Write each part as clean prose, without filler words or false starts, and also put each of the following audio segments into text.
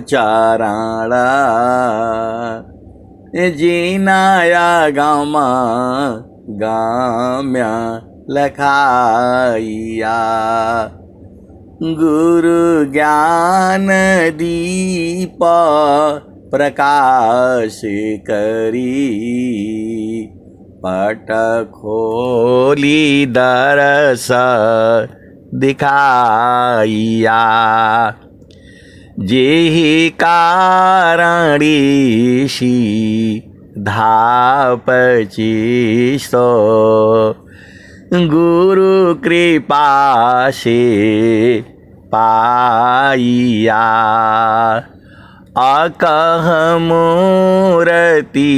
चाराणा जीनाया gamma गाम्या लखाइया गुरु ज्ञान दीप प्रकाश करी पट खोली दरस दिखाइया जेहि कारणीषि धापचिसो गुरु कृपा से पाइया अकह मूरति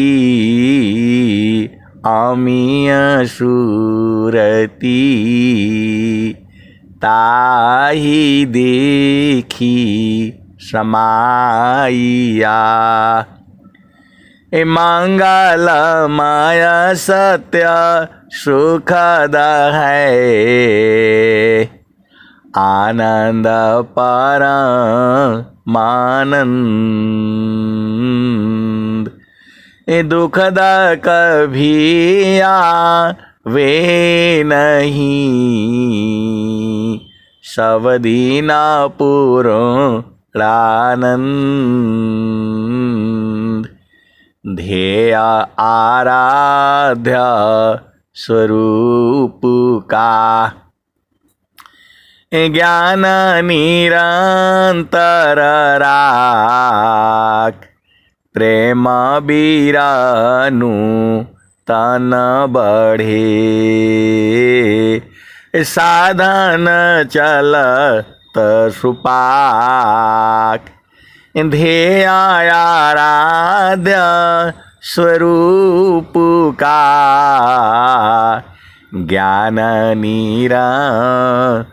अमीय सूरति ताहि देखी समाइया मंगलमय सत्य सुखद है आनंद परमानंद दुखद कभी आवे नहीं सब दीना पूर्णानंद ध्येय आराध्य स्वरूप का ज्ञान निरंतर राख प्रेम बीरानु तन बढ़े साधन चलत सुपाक ध्येय आराध्य स्वरूप का ज्ञान निरंतर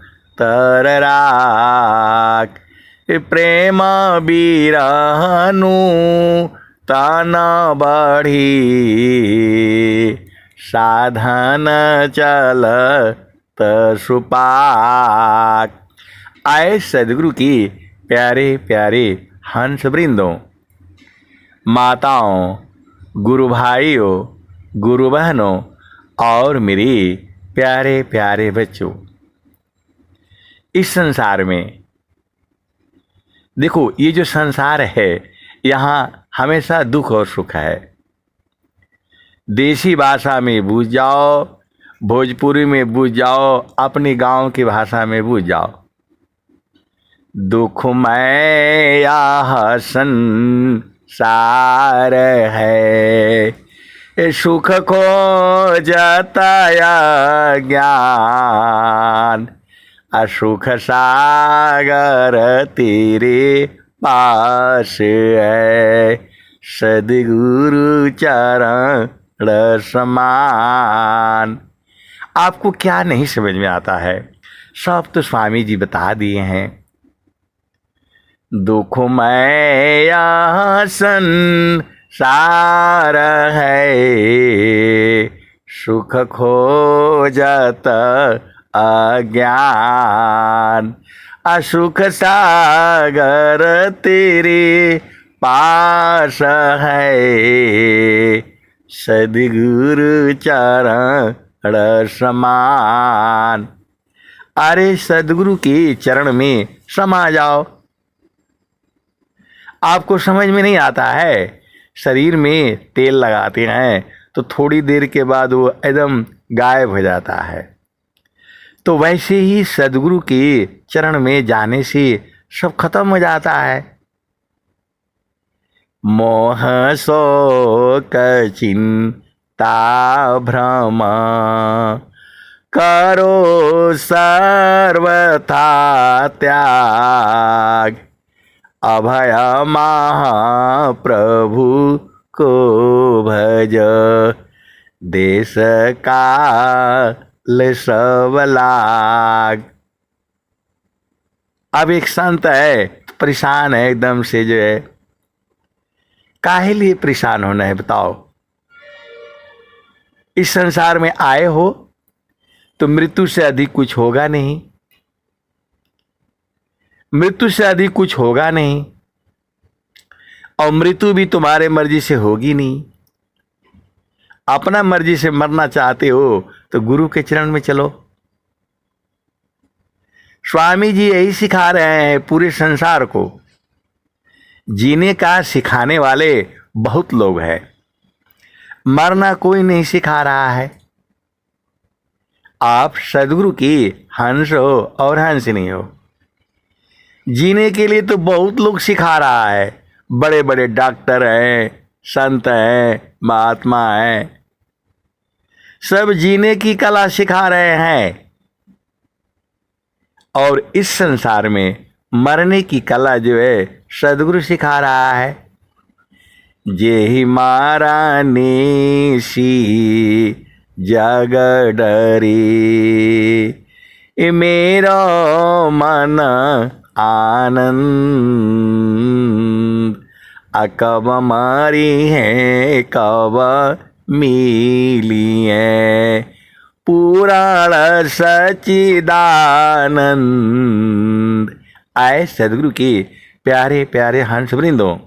राख प्रेम बिरहनु तन बढ़ी साधन चलत सुपाक। आए सदगुरु की प्यारे प्यारे हंस वृंदों, माताओं, गुरु भाइयों, गुरु बहनों और मेरे प्यारे प्यारे बच्चों, इस संसार में देखो, ये जो संसार है यहाँ हमेशा दुख और सुख है। देसी भाषा में बूझ जाओ, भोजपुरी में बूझ जाओ, अपनी गांव की भाषा में बूझ जाओ। दुखमय या संसार है, सुख खोजतया ज्ञान, असुख सागर तेरे पास है, सदगुरु चरण समान। आपको क्या नहीं समझ में आता है, सब तो स्वामी जी बता दिए हैं। दुखमय संसार है, सुख खोजत अज्ञान, असुख सागर तेरे पास है, सदगुरु चरण समान। अरे सदगुरु के चरण में समा जाओ। आपको समझ में नहीं आता है, शरीर में तेल लगाते हैं तो थोड़ी देर के बाद वो एकदम गायब हो जाता है। तो वैसे ही सदगुरु के चरण में जाने से सब खत्म हो जाता है। मोह शोक चिंता भ्रम करो सर्वथा त्याग, अभय महाप्रभु को भज, देश काल सब लाग। अब एक संत है, परेशान है एकदम से, जो है काहे लिए परेशान होना है बताओ। इस संसार में आए हो तो मृत्यु से अधिक कुछ होगा नहीं, मृत्यु से अधिक कुछ होगा नहीं। और मृत्यु भी तुम्हारे मर्जी से होगी नहीं। अपना मर्जी से मरना चाहते हो तो गुरु के चरण में चलो। स्वामी जी यही सिखा रहे हैं पूरे संसार को। जीने का सिखाने वाले बहुत लोग हैं, मरना कोई नहीं सिखा रहा है। आप सदगुरु की हंस हो और हंस नहीं हो। जीने के लिए तो बहुत लोग सिखा रहा है, बड़े बड़े डॉक्टर हैं, संत हैं, महात्मा हैं, सब जीने की कला सिखा रहे हैं। और इस संसार में मरने की कला जो है सदगुरु सिखा रहा है। जेहि मारा नेसी जग डरी, ए मेरा मन आनंद, कब मारी है कब मिली है, पुराण सच्चिदानंद। आए सदगुरु के प्यारे प्यारे हंस वृंदों,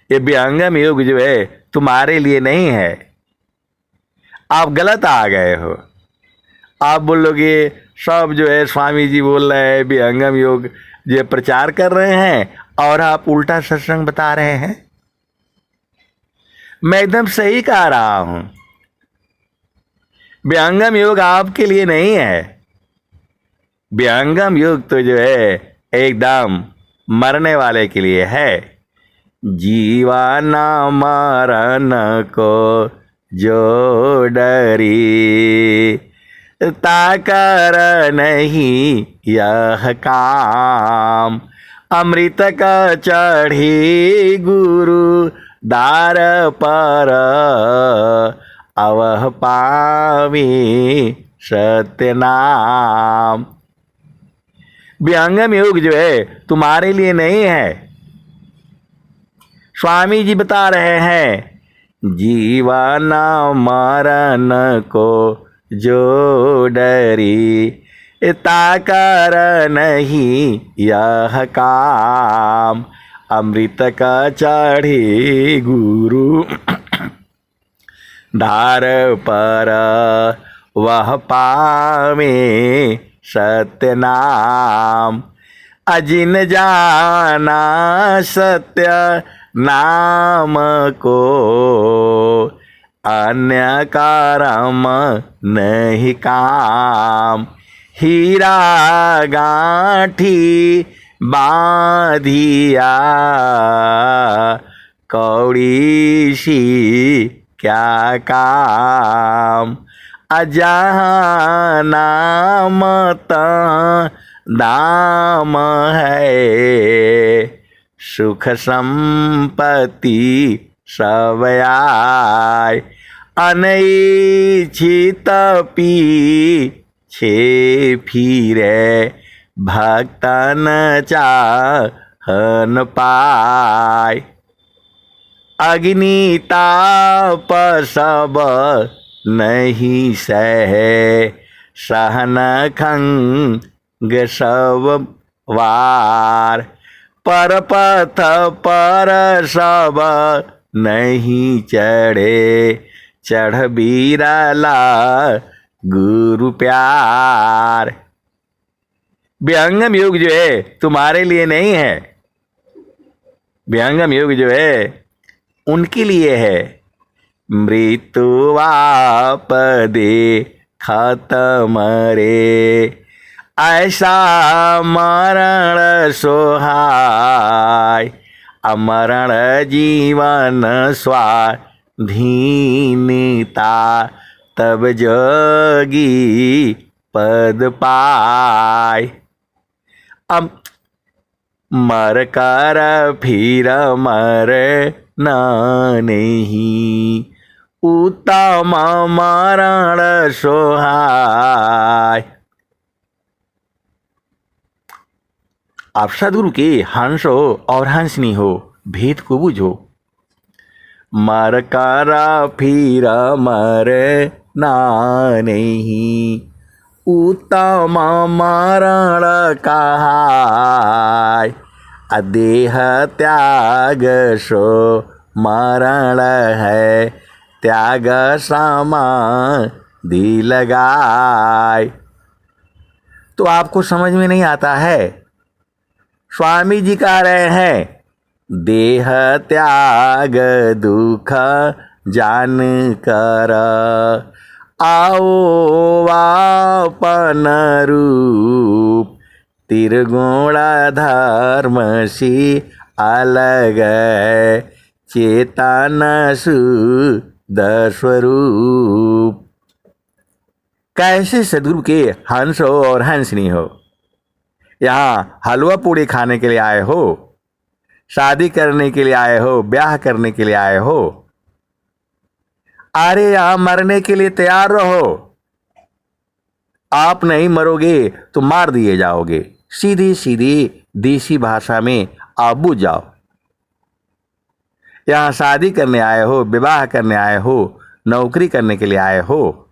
ये विहंगम योग जो है तुम्हारे लिए नहीं है। आप गलत आ गए हो। आप बोलोगे सब जो है स्वामी जी बोल रहे हैं विहंगम योग जो प्रचार कर रहे हैं और आप उल्टा सत्संग बता रहे हैं। मैं एकदम सही कह रहा हूं। विहंगम योग आपके लिए नहीं है। विहंगम योग तो जो है एकदम मरने वाले के लिए है। जीवाना मरण को जो डरी, ताकर नहीं यह काम, अमृत का चढ़ी गुरु दार पर, अवह पावी सत्य नाम। विहंगम योग जो है तुम्हारे लिए नहीं है। स्वामी जी बता रहे हैं जीवन मरण को जो डरी, ताकर नहीं यह काम, अमृत का चढ़ी गुरु धार पर, वह पावे सत्य नाम। अजिन जाना सत्य नाम को, अन्य कर्म नहीं काम। हीरा गांठी बांधिया, कौड़ी सी क्या काम। अजहाँ नाम तहाँ दाम है, सुख संपत्ति सब आए। अनैच्छित पीछे फिरे, भक्तन चाहन पाए। अग्नि ताप सब नहीं सहे, सहन खंग सब वार। पर पथ पर सब नहीं चढ़े, चढ़ बीरला गुरु प्यार। विहंगम योग जो है तुम्हारे लिए नहीं है। विहंगम योग जो है उनके लिए है। मृत्यु आपदे खत्म रे, ऐसा मरण सोहाय। अमरण जीवन स्वाधीनता, तब जोगी पद पाय। अब मर कर फिर मर न नहीं, उत्तम मरण सोहाय। आप सदगुरु के हंस हो और हंसनी हो, भेद को बुझो। मर कर फिर मर ना नहीं, उत्तम मरण कहाय। देह त्याग सो मरण है, त्याग समाधि लगाए। तो आपको समझ में नहीं आता है? स्वामी जी कह रहे हैं देह त्याग दुख जान कर, आओ आपन रूप, त्रिगुण धर्म सी अलग, चेतन शुद्ध स्वरूप। कैसे सदगुरु के हंस हो और हंसनी हो? यहाँ हलवा पूड़ी खाने के लिए आए हो, शादी करने के लिए आए हो, ब्याह करने के लिए आए हो? अरे यहां मरने के लिए तैयार रहो। आप नहीं मरोगे तो मार दिए जाओगे। सीधी सीधी देसी भाषा में आप बुझ जाओ। यहां शादी करने आए हो, विवाह करने आए हो, नौकरी करने के लिए आए हो।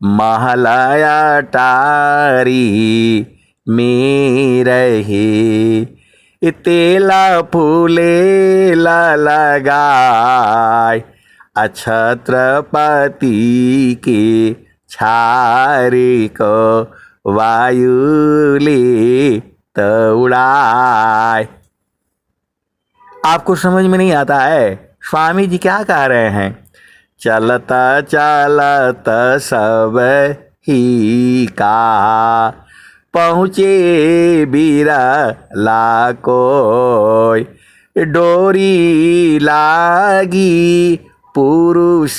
महलाया टारी में रहे, तेला फूले लगाए, छत्रपति के छारे को वायु ले उड़ाए। आपको समझ में नहीं आता है स्वामी जी क्या कह रहे हैं? चलता चलता सब ही का, पहुँचे बिरला कोई, डोरी लागी पुरुष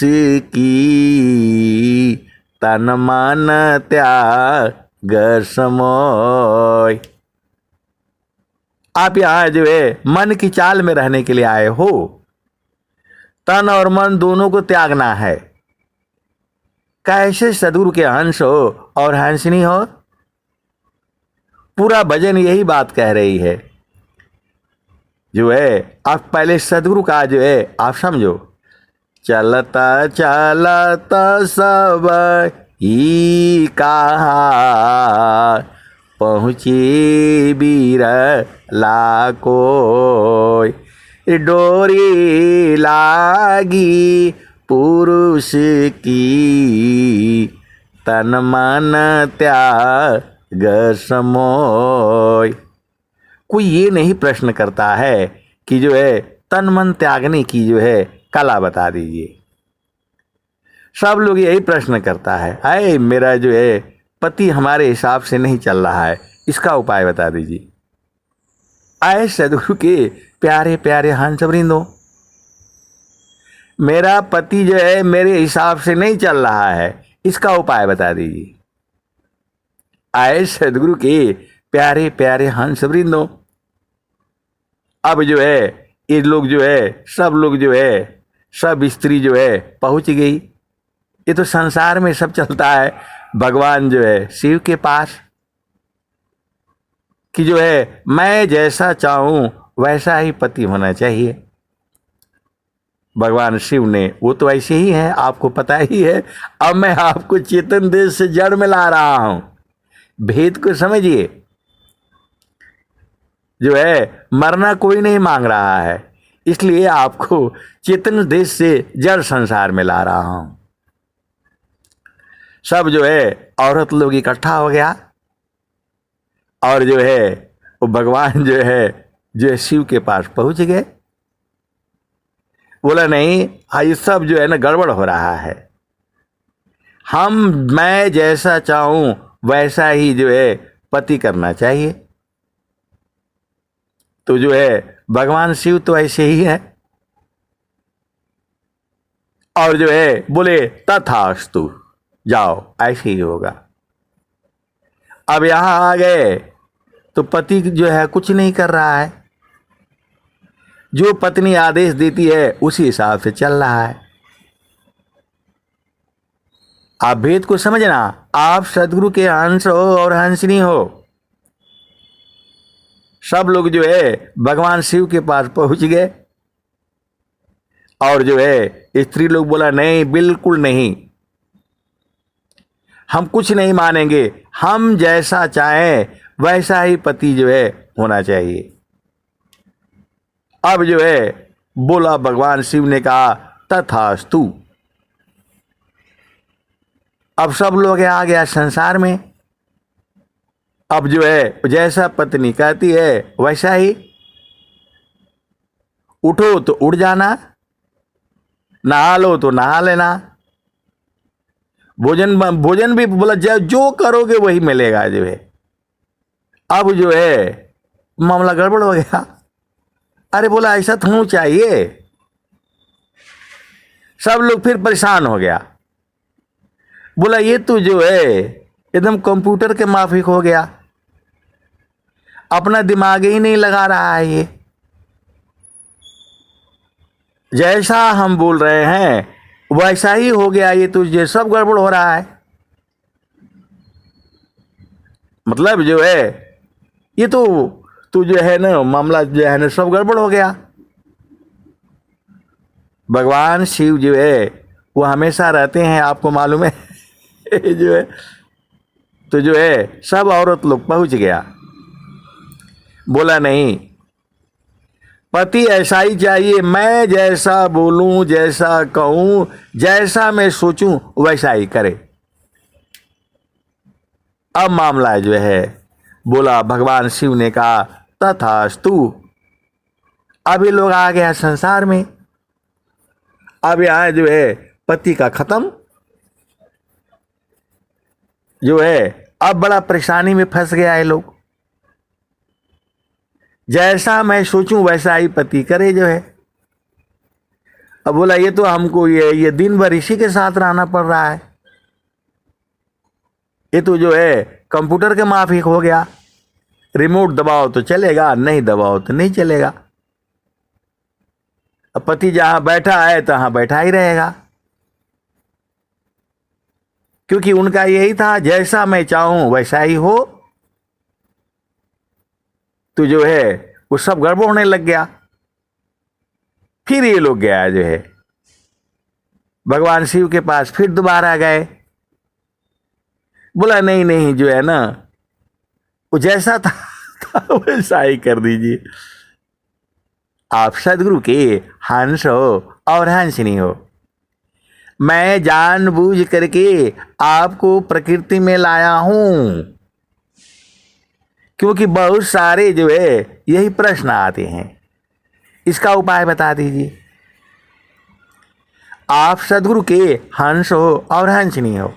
की, तन मन त्याग समोय। आप यहाँ जो है मन की चाल में रहने के लिए आए हो। तन और मन दोनों को त्यागना है। कैसे सदगुरु के हंस हो और हंसनी हो? पूरा भजन यही बात कह रही है। जो है आप पहले सदगुरु का जो है आप समझो। चलता चलता सब ही कहा, पहुँची बिरला कोई, डोरी लागी पुरुष की, तन मन त्याग समोय। कोई ये नहीं प्रश्न करता है कि जो है तन मन त्यागने की जो है कला बता दीजिए। सब लोग यही प्रश्न करता है, अरे मेरा जो है पति हमारे हिसाब से नहीं चल रहा है, इसका उपाय बता दीजिए। आए सदगुरु के प्यारे प्यारे हंस वृंदो, मेरा पति जो है मेरे हिसाब से नहीं चल रहा है, इसका उपाय बता दीजिए। आए सदगुरु के प्यारे प्यारे हंस वृंदो, अब जो है ये लोग जो है सब लोग जो है सब स्त्री जो है पहुंच गई। ये तो संसार में सब चलता है। भगवान जो है शिव के पास कि जो है मैं जैसा चाहूं वैसा ही पति होना चाहिए। भगवान शिव ने वो तो ऐसे ही है, आपको पता ही है। अब मैं आपको चेतन देश से जड़ में ला रहा हूं, भेद को समझिए। जो है मरना कोई नहीं मांग रहा है, इसलिए आपको चेतन देश से जड़ संसार में ला रहा हूं। सब जो है औरत लोग इकट्ठा हो गया और जो है वो भगवान जो है शिव के पास पहुंच गए। बोला नहीं, ये सब जो है ना गड़बड़ हो रहा है। मैं जैसा चाहूं वैसा ही जो है पति करना चाहिए। तो जो है भगवान शिव तो ऐसे ही है और जो है बोले तथास्तु, जाओ ऐसे ही होगा। अब यहां आ गए तो पति जो है कुछ नहीं कर रहा है। जो पत्नी आदेश देती है उसी हिसाब से चल रहा है। आप भेद को समझना। आप सदगुरु के अंश हो और हंसनी हो। सब लोग जो है भगवान शिव के पास पहुंच गए और जो है स्त्री लोग बोला नहीं, बिल्कुल नहीं, हम कुछ नहीं मानेंगे, हम जैसा चाहें वैसा ही पति जो है होना चाहिए। अब जो है बोला, भगवान शिव ने कहा तथास्तु। अब सब लोग आ गया संसार में। अब जो है जैसा पत्नी कहती है वैसा ही, उठो तो उठ जाना, नहा लो तो नहा लेना, भोजन भी बोला जो करोगे वही मिलेगा जो है। अब जो है मामला गड़बड़ हो गया। अरे बोला ऐसा तो होना चाहिए। सब लोग फिर परेशान हो गया। बोला ये तो जो है एकदम कंप्यूटर के माफिक हो गया, अपना दिमाग ही नहीं लगा रहा है। ये जैसा हम बोल रहे हैं वैसा ही हो गया, ये तो ये सब गड़बड़ हो रहा है। मतलब जो है ये तो जो है ना मामला जो है ना सब गड़बड़ हो गया। भगवान शिव जो है वो हमेशा रहते हैं, आपको मालूम है जो है। तो जो है सब औरत लोग पहुंच गया। बोला नहीं, पति ऐसा ही चाहिए, मैं जैसा बोलूं, जैसा कहूं, जैसा मैं सोचूं वैसा ही करे। अब मामला जो है बोला, भगवान शिव ने कहा तथास्तु। अभी लोग आ गया संसार में। अब यहां जो है पति का खत्म जो है। अब बड़ा परेशानी में फंस गया है लोग। जैसा मैं सोचूं वैसा ही पति करे जो है। अब बोला ये तो हमको ये दिन भर इसी के साथ रहना पड़ रहा है। ये तो जो है कंप्यूटर के माफिक हो गया। रिमोट दबाओ तो चलेगा, नहीं दबाओ तो नहीं चलेगा। अब पति जहां बैठा है तहां बैठा ही रहेगा, क्योंकि उनका यही था जैसा मैं चाहूं वैसा ही हो। तो जो है वो सब गड़बड़ होने लग गया। फिर ये लोग गया जो है भगवान शिव के पास, फिर दोबारा गए। बोला नहीं नहीं जो है ना वो जैसा था वैसा ही कर दीजिए। आप सदगुरु के हंस हो और हंसनी हो। मैं जानबूझ करके आपको प्रकृति में लाया हूं, क्योंकि बहुत सारे जो है यही प्रश्न आते हैं। इसका उपाय बता दीजिए। आप सदगुरु के हंस हो और हंसनी हो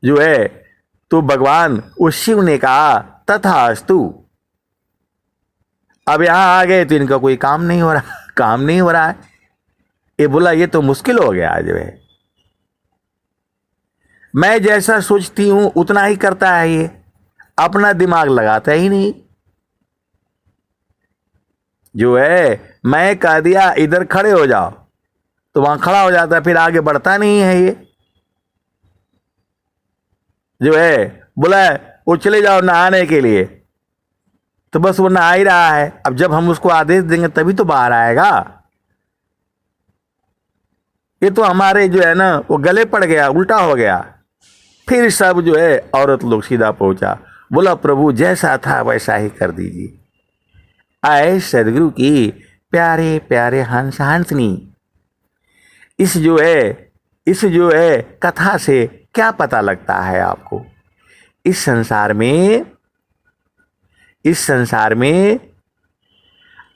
जो है। तो भगवान उस शिव ने कहा तथास्तु। अब यहां आ गए तो इनका कोई काम नहीं हो रहा है। ये बोला ये तो मुश्किल हो गया जो है। मैं जैसा सोचती हूं उतना ही करता है, ये अपना दिमाग लगाता ही नहीं जो है। मैं कह दिया इधर खड़े हो जाओ तो वहां खड़ा हो जाता है, फिर आगे बढ़ता नहीं है। ये जो है बोला वो चले जाओ नहाने के लिए, तो बस वो नहा ही रहा है। अब जब हम उसको आदेश देंगे तभी तो बाहर आएगा। ये तो हमारे जो है ना वो गले पड़ गया, उल्टा हो गया। फिर सब जो है औरत लोग सीधा पहुंचा। बोला प्रभु जैसा था वैसा ही कर दीजिए। आए सदगुरु की प्यारे प्यारे हंस हंसनी। इस जो है कथा से क्या पता लगता है आपको? इस संसार में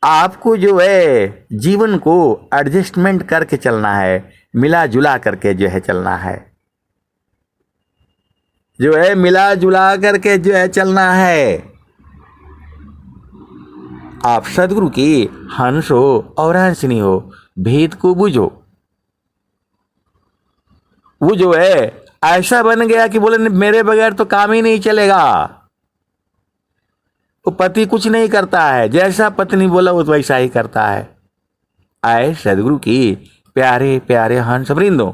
आपको जो है जीवन को एडजस्टमेंट करके चलना है, मिला जुला करके जो है चलना है, जो है मिला जुला करके जो है चलना है। आप सदगुरु की हंस हो और हंसनी हो, भेद को बुझो। वो जो है ऐसा बन गया कि बोले मेरे बगैर तो काम ही नहीं चलेगा। वो पति कुछ नहीं करता है, जैसा पत्नी बोला वो वैसा ही करता है। आए सदगुरु की प्यारे प्यारे हंस वृंदो।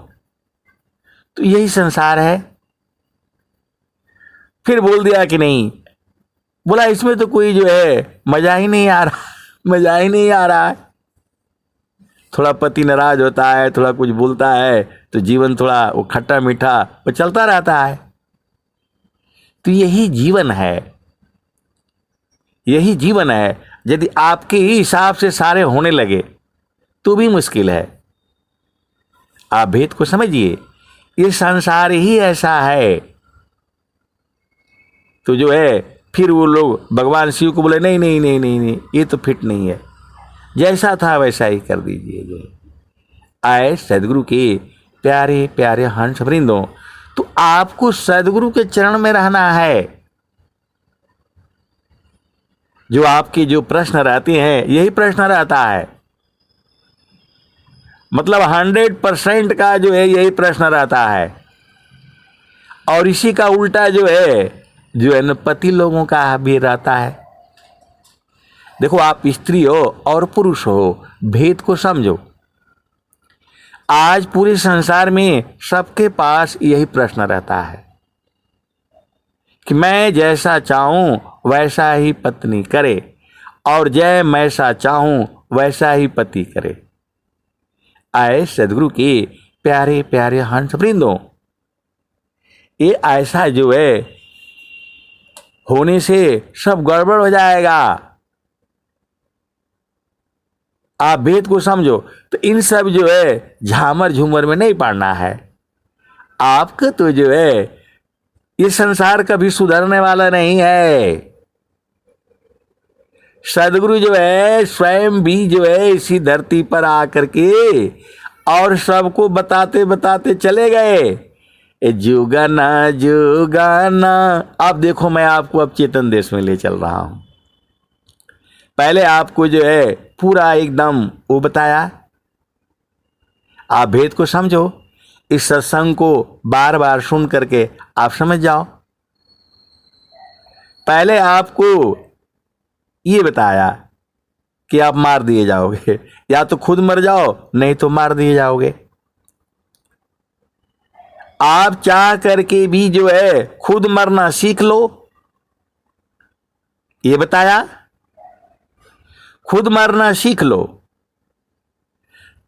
तो यही संसार है। फिर बोल दिया कि नहीं, बोला इसमें तो कोई जो है मजा ही नहीं आ रहा है। थोड़ा पति नाराज होता है, थोड़ा कुछ बोलता है तो जीवन थोड़ा वो खट्टा मीठा वो चलता रहता है। तो यही जीवन है। यही जीवन है। यदि आपके ही हिसाब से सारे होने लगे तो भी मुश्किल है। आप भेद को समझिए, ये संसार ही ऐसा है। तो जो है फिर वो लोग भगवान शिव को बोले नहीं नहीं नहीं नहीं नहीं, ये तो फिट नहीं है, जैसा था वैसा ही कर दीजिए। जो आए सदगुरु के प्यारे प्यारे हंस वृंदों, तो आपको सदगुरु के चरण में रहना है। जो आपके जो प्रश्न रहते हैं यही प्रश्न रहता है, मतलब 100% का जो है यही प्रश्न रहता है। और इसी का उल्टा जो है न पति लोगों का भी रहता है। देखो, आप स्त्री हो और पुरुष हो, भेद को समझो। आज पूरे संसार में सबके पास यही प्रश्न रहता है कि मैं जैसा चाहूं वैसा ही पत्नी करे, और मैं ऐसा चाहूं वैसा ही पति करे। आए सदगुरु के प्यारे प्यारे हंस वृंदों, ये ऐसा जो है होने से सब गड़बड़ हो जाएगा। आप भेद को समझो। तो इन सब जो है झामर झूमर में नहीं पड़ना है। आपका तो जो है ये संसार कभी सुधरने वाला नहीं है। सदगुरु जो है स्वयं भी जो है इसी धरती पर आकर के और सबको बताते बताते चले गए। जुगाना जुगाना। अब देखो, मैं आपको अब चेतन देश में ले चल रहा हूं। पहले आपको जो है पूरा एकदम वो बताया। आप भेद को समझो। इस सत्संग को बार बार सुन करके आप समझ जाओ। पहले आपको ये बताया कि आप मार दिए जाओगे, या तो खुद मर जाओ नहीं तो मार दिए जाओगे। आप चाह करके भी जो है खुद मरना सीख लो, ये बताया। खुद मरना सीख लो।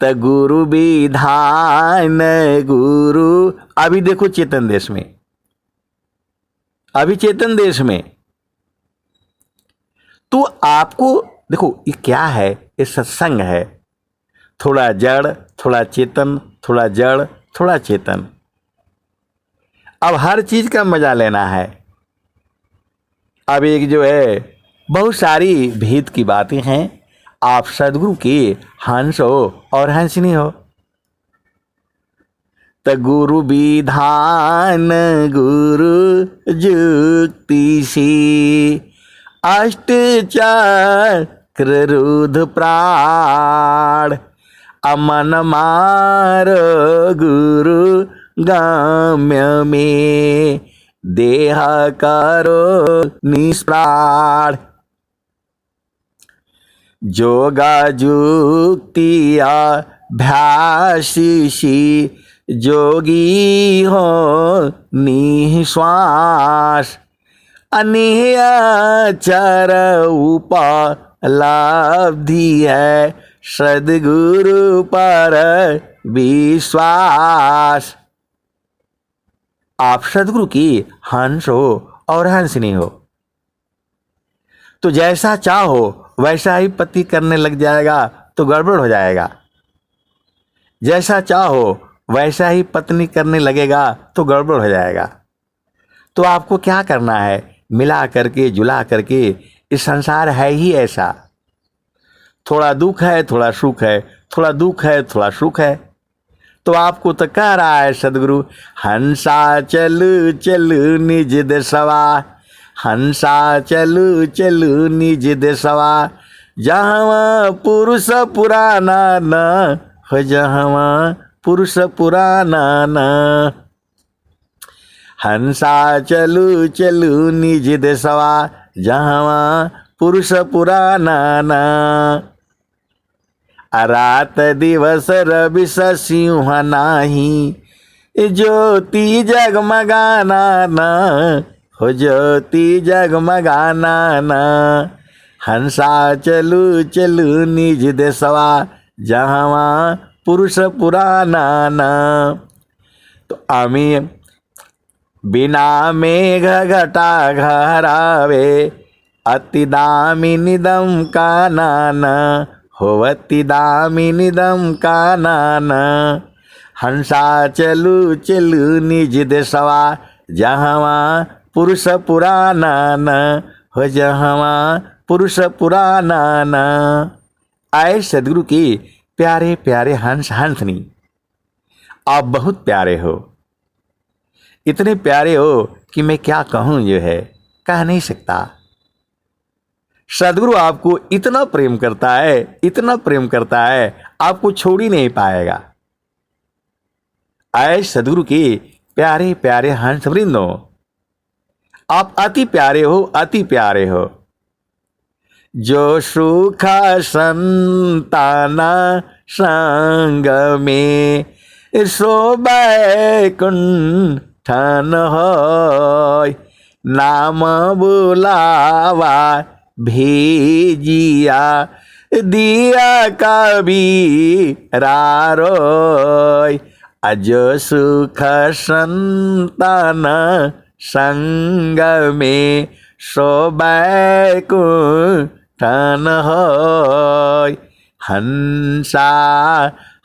त गुरु विधान गुरु। अभी देखो चेतन देश में, अभी चेतन देश में तो आपको देखो ये क्या है, ये सत्संग है। थोड़ा जड़ थोड़ा चेतन, थोड़ा जड़ थोड़ा चेतन। अब हर चीज का मजा लेना है। अब एक जो है बहुत सारी भेद की बातें हैं। आप सदगुरु के हंस हो और हंसनी हो। त गुरु विधान गुरु जुक्ति सी, अष्ट चक्र रुद्र प्राण, अमन मार गुरु गाम्य में, देह करो निष्प्राण। जोगा जुक्तिया भ्यासी, जोगी हो निश्वास, अनिहचर उपलब्धि है, सद्गुरु पर विश्वास। आप सद्गुरु की हंस हो और हंसनी हो। तो जैसा चाहो वैसा ही पति करने लग जाएगा तो गड़बड़ हो जाएगा। जैसा चाहो वैसा ही पत्नी करने लगेगा तो गड़बड़ हो जाएगा। तो आपको क्या करना है, मिला करके जुला करके। इस संसार है ही ऐसा। थोड़ा दुख है थोड़ा सुख है, थोड़ा दुख है थोड़ा सुख है। तो आपको तो कह रहा है सदगुरु, हंसा चलू चलू निज देशवा, हंसा चलू चलू निज देशवा, जहाँ पुरुष पुराना न हो, जहाँ पुरुष पुराना न। हंसा चलू चलू निज देशवा, जहाँ पुरुष पुराना न। रात दिवस रवि सिंह नाही, ज्योति जगमगाना न हो, ज्योति जगमगाना न। हंसा चलू चलू निज देशवा, जहाँ पुरुष पुराना न। तो आमी बिना मेघ घटा घरावे, अतिदामिनिदं कानन होवतिदामिनिदं कानन। हंसा चलू चलू निज देशवा जहवा पुरुष पुरानन हो जहवा पुरुष पुरानन। आए सदगुरु के प्यारे प्यारे हंस हंसनी, आप बहुत प्यारे हो, इतने प्यारे हो कि मैं क्या कहूं, जो है कह नहीं सकता। सदगुरु आपको इतना प्रेम करता है, इतना प्रेम करता है, आपको छोड़ ही नहीं पाएगा। आए सदगुरु के प्यारे प्यारे हंस वृंदो, आप अति प्यारे हो, अति प्यारे हो। जो सुख संतान संग में सो बैकुंठन होय। नाम बुलावा भेजिया दिया कबीरा रोय। अजो सुख संतान संग में सो बैकुंठन होय। हंसा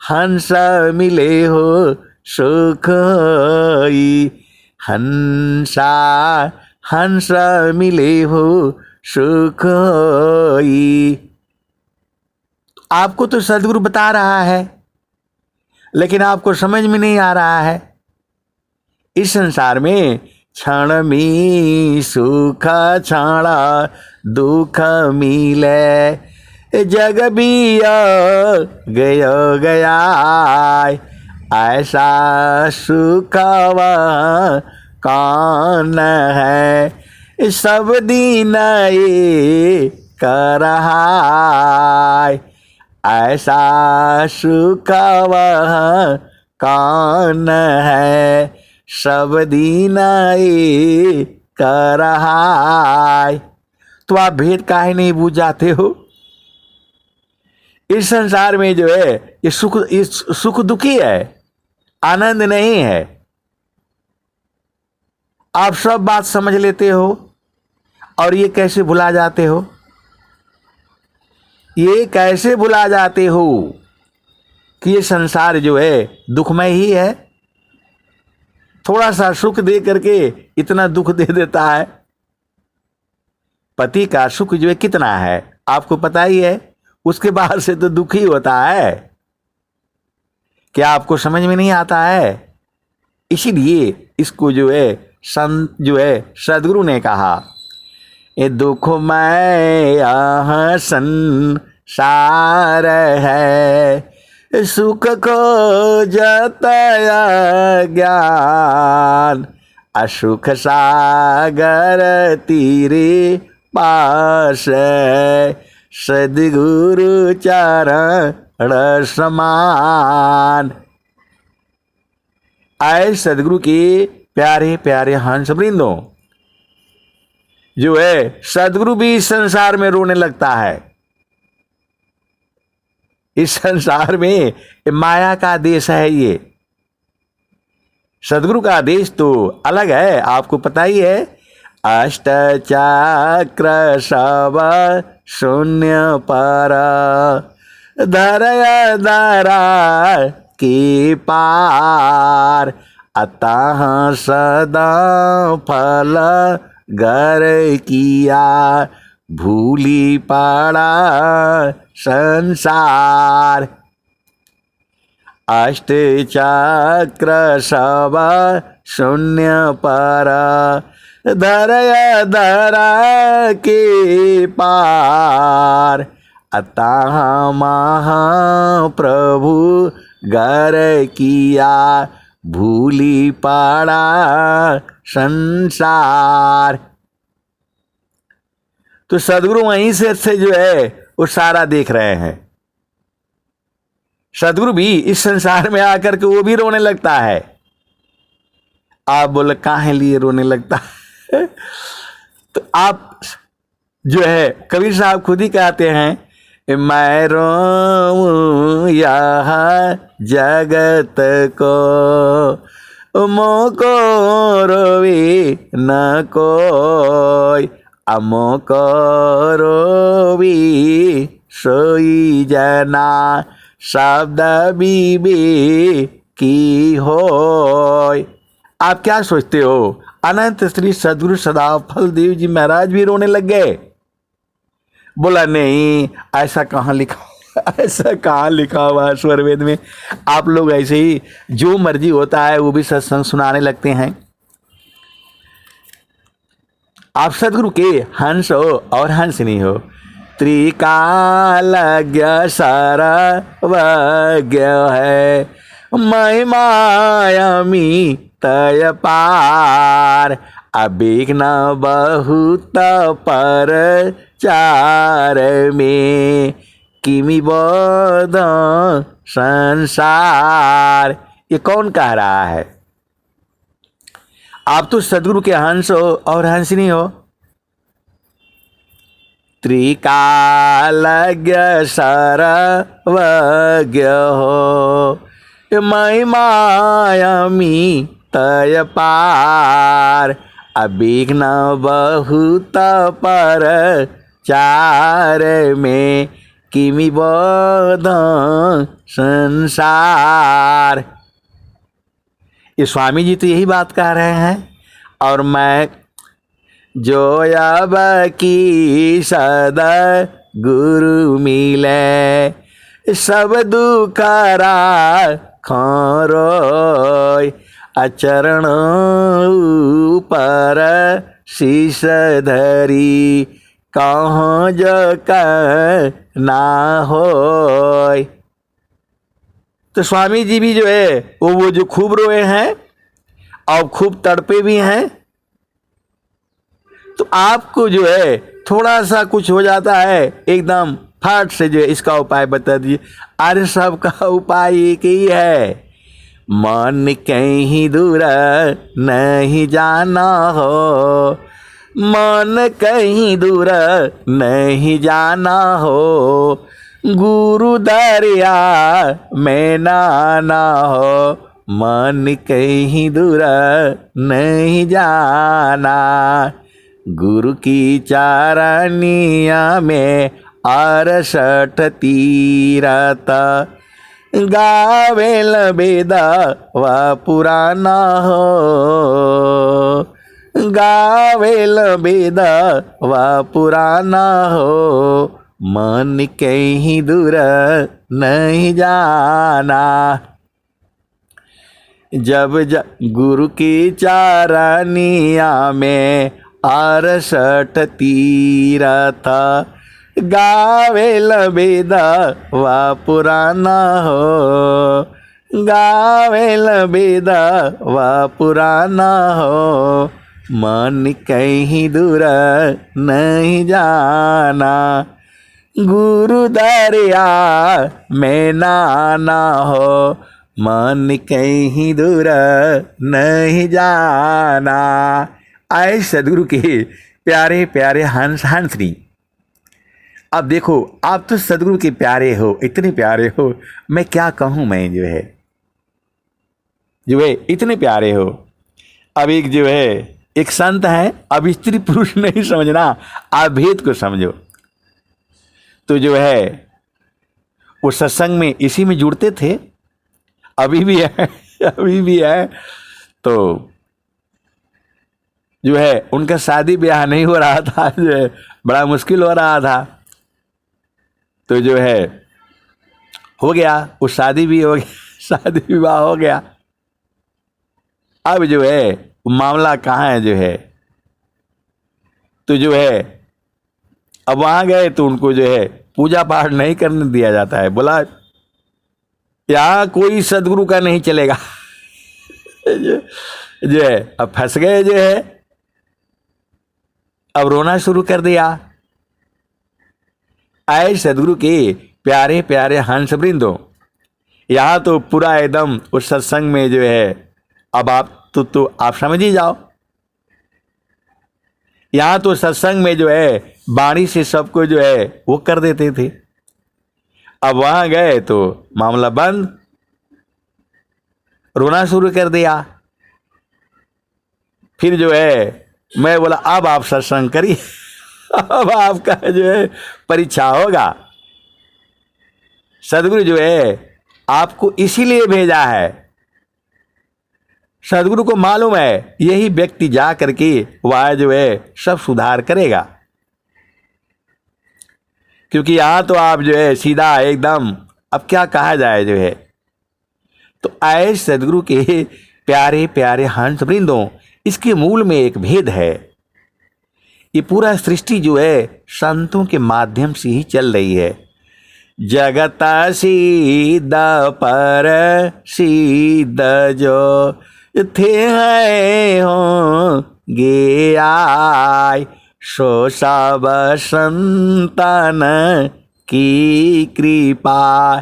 हंस मिले हो सुख होई। हंसा हंस मिले हो सुख होई। आपको तो सदगुरु बता रहा है, लेकिन आपको समझ में नहीं आ रहा है। इस संसार में क्षण में सुख क्षण दुख मिले। जग भी गयो गया ऐसा सुख कौन है। सब दिन ये कर रहा ऐसा सुख कौन है। सब दिन ये कर रहा। तो आप भेद काहे नहीं बूझ जाते हो? इस संसार में जो है ये सुख दुखी है, आनंद नहीं है। आप सब बात समझ लेते हो और ये कैसे भुला जाते हो? ये कैसे भुला जाते हो कि ये संसार जो है दुखमय ही है? थोड़ा सा सुख दे करके इतना दुख दे देता है। पति का सुख जो है कितना है आपको पता ही है, उसके बाहर से तो दुख ही होता है। क्या आपको समझ में नहीं आता है? इसीलिए इसको जो है संत जो है सदगुरु ने कहा, ये दुखमय संसार है। सुख खोजत ज्ञान असुख सागर तीरे पास। सद्गुरु चरण समान। आए सद्गुरु के प्यारे प्यारे हंस वृंदों, जो है सद्गुरु भी इस संसार में रोने लगता है। इस संसार में माया का देश है ये। सद्गुरु का देश तो अलग है, आपको पता ही है। अष्ट चक्र सब शून्य पर धरय धरा के पार। अतः सदा फल गर किया भूली पड़ा संसार। अष्ट चक्र सब शून्य पर धरय धरा के पार। अतः महाप्रभु गर किया भूली पड़ा संसार। तो सदगुरु वहीं से जो है वो सारा देख रहे हैं। सदगुरु भी इस संसार में आकर के वो भी रोने लगता है। आप बोले काहे लिए रोने लगता है? तो आप जो है कबीर साहब खुद ही कहते हैं, मैं रोऊं यह जगत को मोको रोवे न कोई। अमुक रोवी सोई जना शब्द बीबी की होय। आप क्या सोचते हो? अनंत श्री सदगुरु सदा फलदेव जी महाराज भी रोने लग गए? बोला नहीं, ऐसा कहाँ लिखा, ऐसा कहाँ लिखा हुआ है स्वर वेद में। आप लोग ऐसे ही जो मर्जी होता है वो भी सत्संग सुनाने लगते हैं। आप सदगुरु के हंस हो और हंसनी हो। त्रिकालज्ञ सर्वज्ञ है, महिमायमी तय पार, अभिघ्न बहुत पर चार में, किमि बोध संसार। ये कौन कह रहा है? आप तो सदगुरु के हंस हो और हंसनी हो। त्रिकालज्ञ सर्वज्ञ हो, महिमायमी तय पार, अभिघ्न बहुत पर चार में, किमि बोध संसार। ये स्वामी जी तो यही बात कह रहे हैं। और मैं जो अब की सदा गुरु मिले, सब दुखरा खोरोय, अचरण ऊपर शीश धरी, कहाँ जो ना होय। तो स्वामी जी भी जो है वो जो खूब रोए हैं और खूब तड़पे भी हैं। तो आपको जो है थोड़ा सा कुछ हो जाता है, एकदम फट से जो है इसका उपाय बता दीजिए। अरे सबका उपाय एक ही है, मन कहीं दूर नहीं जाना हो, मन कहीं दूर नहीं जाना हो, गुरु दरिया में नाना हो, मन कहीं दूर नहीं जाना, गुरु की चारनिया में 68 तीरथ, गावेल बेदा व पुराना हो, गावेल बेदा व पुराना हो, मन कहीं दूर नहीं जाना। जब गुरु की चारनिया में 68 तीरथ, गावेल बेदा व पुराना हो, गावेल बेदा व पुराना हो, मन कहीं दूर नहीं जाना, गुरु दरिया में नाना हो, मन कहीं दूर नहीं जाना। आए सदगुरु के प्यारे प्यारे हंस हंसनी। अब देखो, आप तो सदगुरु के प्यारे हो, इतने प्यारे हो, मैं क्या कहूँ, मैं जो है इतने प्यारे हो। अब एक जो है एक संत है, अब स्त्री पुरुष नहीं समझना, आप भेद को समझो। तो जो है वो सत्संग में इसी में जुड़ते थे, अभी भी है, अभी भी है। तो जो है उनका शादी ब्याह नहीं हो रहा था, जो है बड़ा मुश्किल हो रहा था। तो जो है हो गया, वो शादी भी हो गया, शादी विवाह हो गया। अब जो है मामला कहाँ है जो है, तो जो है अब वहाँ गए तो उनको जो है पूजा पाठ नहीं करने दिया जाता है। बोला यहाँ कोई सदगुरु का नहीं चलेगा। जो है अब फंस गए, जो है अब रोना शुरू कर दिया। आए सदगुरु के प्यारे प्यारे हंस वृंदो, यहाँ तो पूरा एकदम उस सत्संग में जो है, अब आप तो आप समझ ही जाओ। यहाँ तो सत्संग में जो है वाणी से सबको जो है वो कर देते थे। अब वहां गए तो मामला बंद, रोना शुरू कर दिया। फिर जो है मैं बोला अब आप सत्संग करिए, अब आपका जो है परीक्षा होगा। सदगुरु जो है आपको इसीलिए भेजा है। सदगुरु को मालूम है यही व्यक्ति जा करके वह जो है सब सुधार करेगा, क्योंकि यहां तो आप जो है सीधा एकदम, अब क्या कहा जाए जो है। तो आए सदगुरु के प्यारे प्यारे हंस वृंदों, इसके मूल में एक भेद है। ये पूरा सृष्टि जो है संतों के माध्यम से ही चल रही है। जगत सिद्ध पर सिद्ध जो थे हैं हो गे आय, सो सब संतन की कृपा,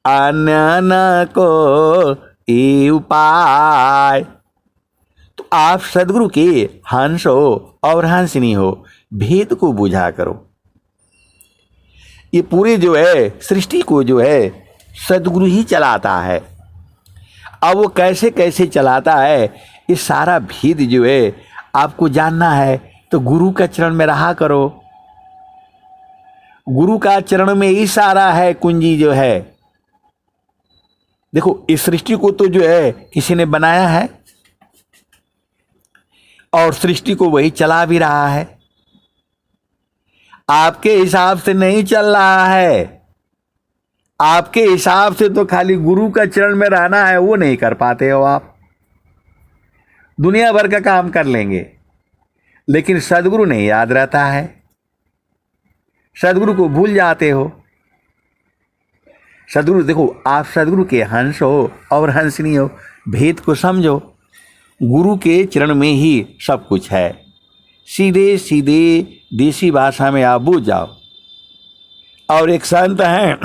अन्य न को ई उपाय। तो आप सदगुरु के हंस हो और हंसिनी हो, भेद को बुझा करो। ये पूरे जो है सृष्टि को जो है सदगुरु ही चलाता है। अब वो कैसे कैसे चलाता है, ये सारा भेद जो है आपको जानना है तो गुरु का चरण में रहा करो। गुरु का चरण में ही सारा है कुंजी जो है। देखो इस सृष्टि को तो जो है किसी ने बनाया है और सृष्टि को वही चला भी रहा है। आपके हिसाब से नहीं चल रहा है। आपके हिसाब से तो खाली गुरु का चरण में रहना है, वो नहीं कर पाते हो आप। दुनिया भर का काम कर लेंगे लेकिन सदगुरु नहीं याद रहता है, सदगुरु को भूल जाते हो। सदगुरु देखो, आप सदगुरु के हंस हो और हंसनी हो, भेद को समझो। गुरु के चरण में ही सब कुछ है। सीधे सीधे देसी भाषा में आप बूझ जाओ। और एक संत हैं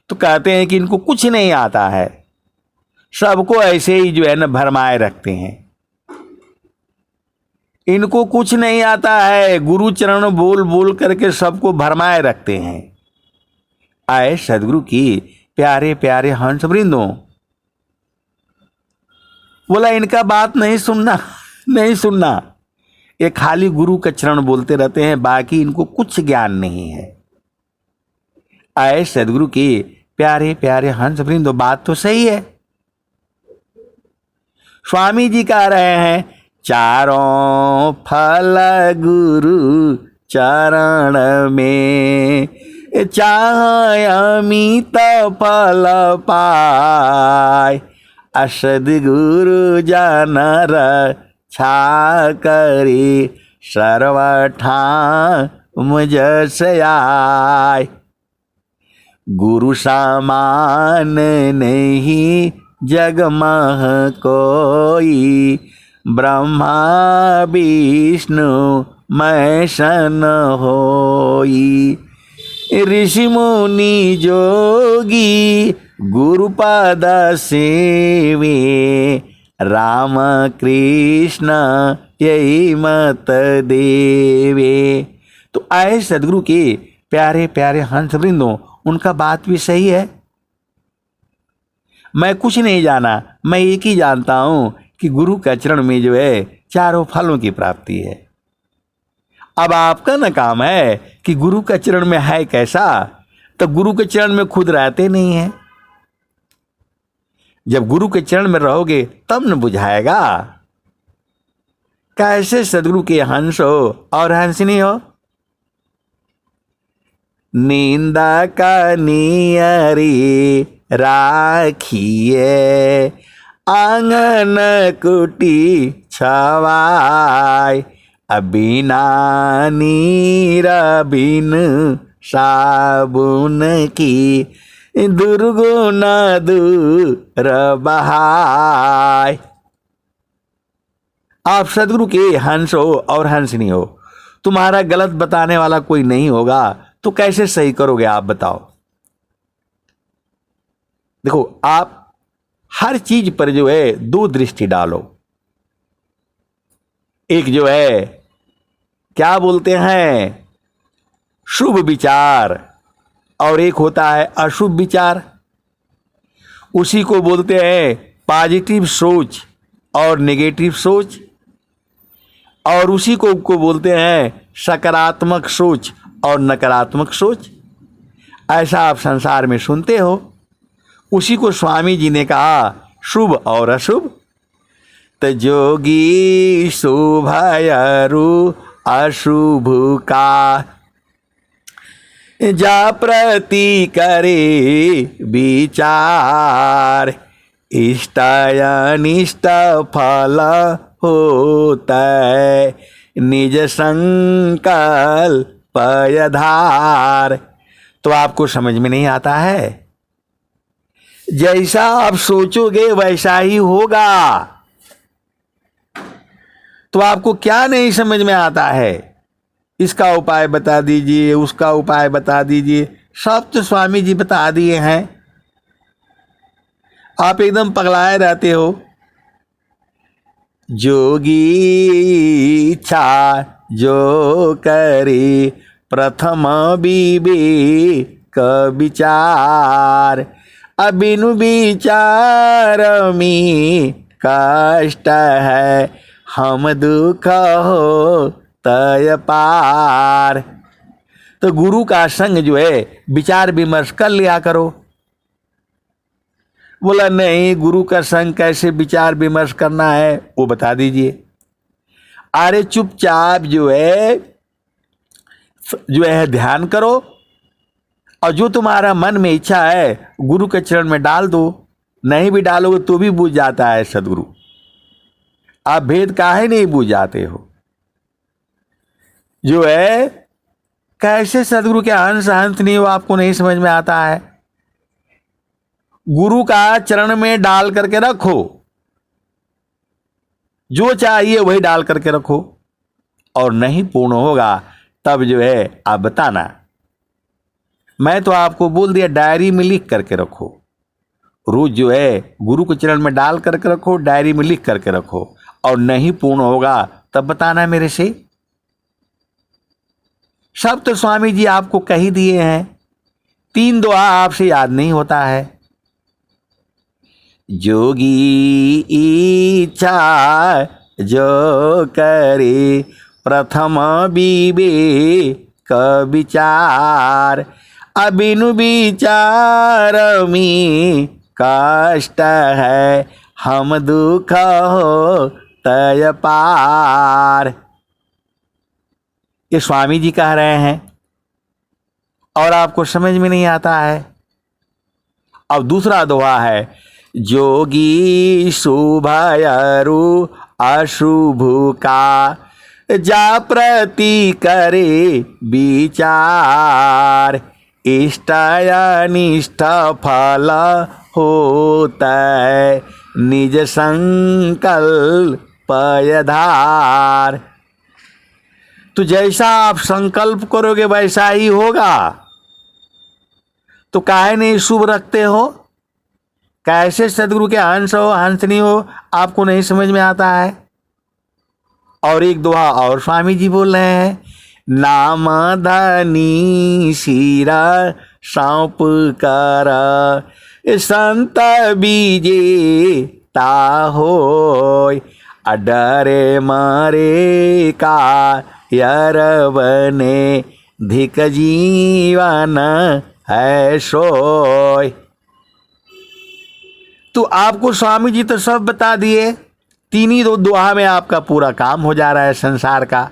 तो कहते हैं कि इनको कुछ नहीं आता है, सबको ऐसे ही जो है ना भरमाए रखते हैं। इनको कुछ नहीं आता है, गुरु चरण बोल बोल करके सबको भरमाए रखते हैं। आए सदगुरु की प्यारे प्यारे हंस वृंदों, बोला इनका बात नहीं सुनना, नहीं सुनना। ये खाली गुरु का चरण बोलते रहते हैं, बाकी इनको कुछ ज्ञान नहीं है। आए सदगुरु के प्यारे प्यारे हंस वृंदों, बात तो सही है। स्वामी जी कह रहे हैं चारों फल गुरु चरण में, चाहे अमित फल पाय, सद्गुरु जन रक्षा करी, सर्वठाम जस आय। गुरु समान नहीं जग मह कोई, ब्रह्मा विष्णु महेशन होई। ऋषि मुनि जोगी गुरुपद सेवे, राम कृष्ण यही मत देवे। तो आए सदगुरु के प्यारे प्यारे हंस वृंदों, उनका बात भी सही है। मैं कुछ नहीं जाना, मैं एक ही जानता हूं कि गुरु का चरण में जो है चारों फलों की प्राप्ति है। अब आपका न काम है कि गुरु का चरण में है कैसा, तो गुरु के चरण में खुद रहते नहीं हैं। जब गुरु के चरण में रहोगे तब न बुझाएगा। कैसे सदगुरु के हंस हो और हंसनी हो। निंदा का नियरी राखिए, आंगन कुटी छवाय, अबिना नीर बिन साबुन की, दुर्गुण दूर बहाय। आप सदगुरु के हंस हो और हंसनी हो, तुम्हारा गलत बताने वाला कोई नहीं होगा, तो कैसे सही करोगे आप बताओ। देखो आप हर चीज पर जो है दो दृष्टि डालो। एक जो है क्या बोलते हैं शुभ विचार, और एक होता है अशुभ विचार। उसी को बोलते हैं पॉजिटिव सोच और नेगेटिव सोच, और उसी को बोलते हैं सकारात्मक सोच और नकारात्मक सोच, ऐसा आप संसार में सुनते हो। उसी को स्वामी जी ने कहा शुभ और अशुभ। तो जोगी शुभ अरु अशुभ का जा प्रति करे विचार, इष्ट अनिष्ट फल होता निज संकल्प आधार। तो आपको समझ में नहीं आता है, जैसा आप सोचोगे वैसा ही होगा। तो आपको क्या नहीं समझ में आता है, इसका उपाय बता दीजिए, उसका उपाय बता दीजिए, सब तो स्वामी जी बता दिए हैं। आप एकदम पगलाए रहते हो। जोगी इच्छा जो करे प्रथम विवेक विचार, अबिनु विचार में कष्ट है हम दुख हो तय पार। तो गुरु का संग जो है विचार विमर्श कर लिया करो। बोला नहीं, गुरु का संग कैसे विचार विमर्श करना है वो बता दीजिए। अरे चुपचाप जो है ध्यान करो, और जो तुम्हारा मन में इच्छा है गुरु के चरण में डाल दो। नहीं भी डालोगे तो भी बूझ जाता है सदगुरु। आप भेद काहे नहीं बूझ जाते हो? जो है कैसे सदगुरु के अंश हंस नहीं हो, आपको नहीं समझ में आता है। गुरु का चरण में डाल करके रखो, जो चाहिए वही डाल करके रखो, और नहीं पूर्ण होगा तब जो है आप बताना। मैं तो आपको बोल दिया डायरी में लिख करके रखो। रोज जो है गुरु के चरण में डाल करके रखो, डायरी में लिख करके रखो, और नहीं पूर्ण होगा तब बताना मेरे से। सब तो स्वामी जी आपको कह ही दिए हैं, 3 दुआ आपसे याद नहीं होता है। जोगी इच्छा जो करे प्रथम विवेक विचार, अबिनु विचार में कष्ट है हम दुख हो तय पार। ये स्वामी जी कह रहे हैं और आपको समझ में नहीं आता है। अब दूसरा दोहा है, जोगी शुभ अरु अशुभ का जा प्रति करे विचार, इष्ट अनिष्ट फल होता निज संकल्प आधार। तो जैसा आप संकल्प करोगे वैसा ही होगा। तो काहे नहीं शुभ रखते हो? कैसे सदगुरु के हंस हो हंसनी हो, आपको नहीं समझ में आता है। और एक दोहा और स्वामी जी बोल रहे हैं, नाम धनी शीरा सौंप कर संत बीजे ताहोय, अडरे मारे का यार बने धिक जीवन है सोय। तो आपको स्वामी जी तो सब बता दिए, 3 ही दोहा में आपका पूरा काम हो जा रहा है संसार का,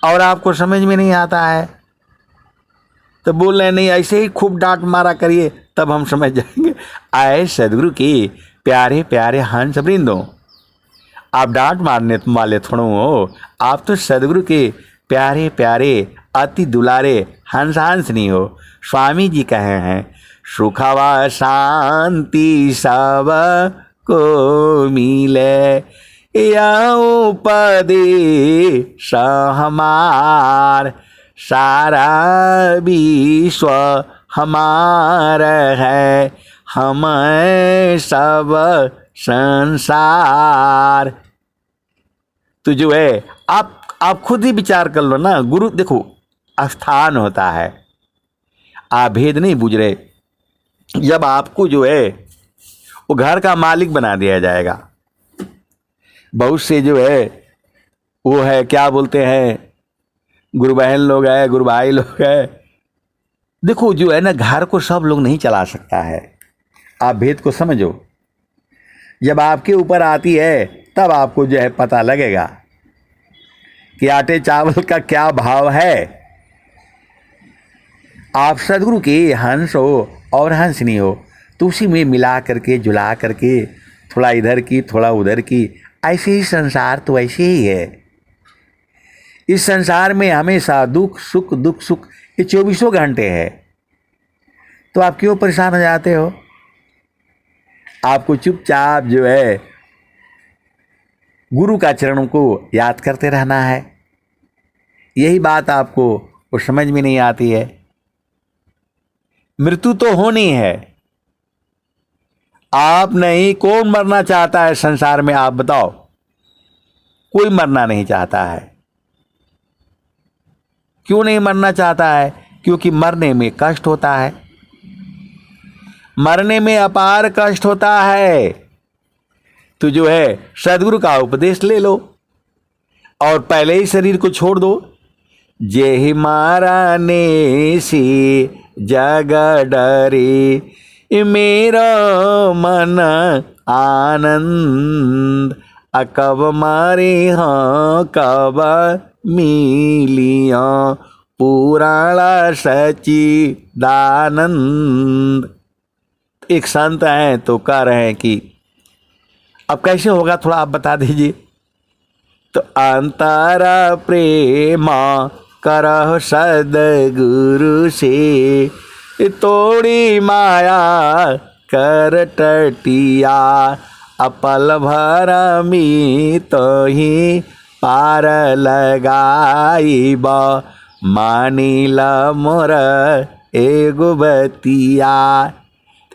और आपको समझ में नहीं आता है। तो बोल रहे नहीं, ऐसे ही खूब डांट मारा करिए तब हम समझ जाएंगे। आए सदगुरु के प्यारे प्यारे हंस वृंदों, आप डांट मारने वाले थोड़ो हो, आप तो सदगुरु के प्यारे प्यारे अति दुलारे हंस नहीं हो। स्वामी जी कहे हैं, सुखवा शांति सब को मिले, या उपदेश हमार, सारा विश्व हमार है, हम सब संसार। तो जो है आप खुद ही विचार कर लो ना। गुरु देखो स्थान होता है, आप भेद नहीं बूझ रहे। जब आपको जो है वो घर का मालिक बना दिया जाएगा, बहुत से जो है वो है क्या बोलते हैं, गुरु बहन लोग है, गुरु भाई लोग है। देखो जो है ना, घर को सब लोग नहीं चला सकता है। आप भेद को समझो। जब आपके ऊपर आती है तब आपको जो है पता लगेगा कि आटे चावल का क्या भाव है। आप सदगुरु के हंस हो और हंसनी हो तो उसी में मिला करके जुला करके, थोड़ा इधर की थोड़ा उधर की, ऐसे ही संसार तो ऐसे ही है। इस संसार में हमेशा दुख सुख ये 24 घंटे है। तो आप क्यों परेशान हो जाते हो? आपको चुपचाप जो है गुरु का चरणों को याद करते रहना है। यही बात आपको वो समझ में नहीं आती है। मृत्यु तो होनी है। आप नहीं, कौन मरना चाहता है संसार में? आप बताओ। कोई मरना नहीं चाहता है। क्यों नहीं मरना चाहता है? क्योंकि मरने में कष्ट होता है, मरने में अपार कष्ट होता है। तो जो है सदगुरु का उपदेश ले लो और पहले ही शरीर को छोड़ दो। जेहि माराने सी जग डरे, मेरा मन आनंद, अकब मारे हाँ कब मिलिया, पुराणा सच्चिदानंद। एक संत हैं तो कह रहे हैं कि अब कैसे होगा, थोड़ा आप बता दीजिए। तो अंतरा प्रेमा करह सदगुरु से, तोड़ी माया कर टटिया, अपल भर मी तो ही पार लगाईब, मानिल मोर एगो बतिया।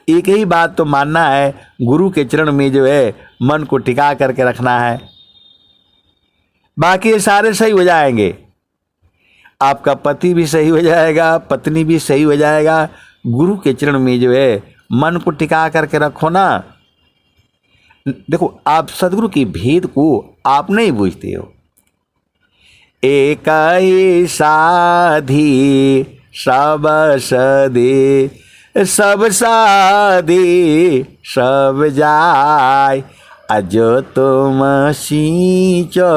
एक ही बात तो मानना है, गुरु के चरण में जो है मन को टिका करके रखना है, बाकी सारे सही हो जाएंगे। आपका पति भी सही हो जाएगा, पत्नी भी सही हो जाएगा। गुरु के चरण में जो है मन को टिका करके रखो ना। देखो आप सदगुरु की भेद को आप नहीं बूझते हो। एक ही साधी सब सदे, सब साधी सब जाय, अजो तुम सींचो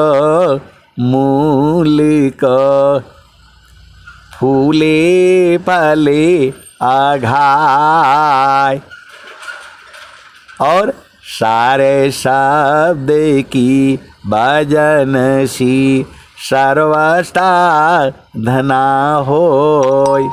मूल को, फूले फले आघाय। और सारे शब्द की भजन सी, सर्वस्था धना होय,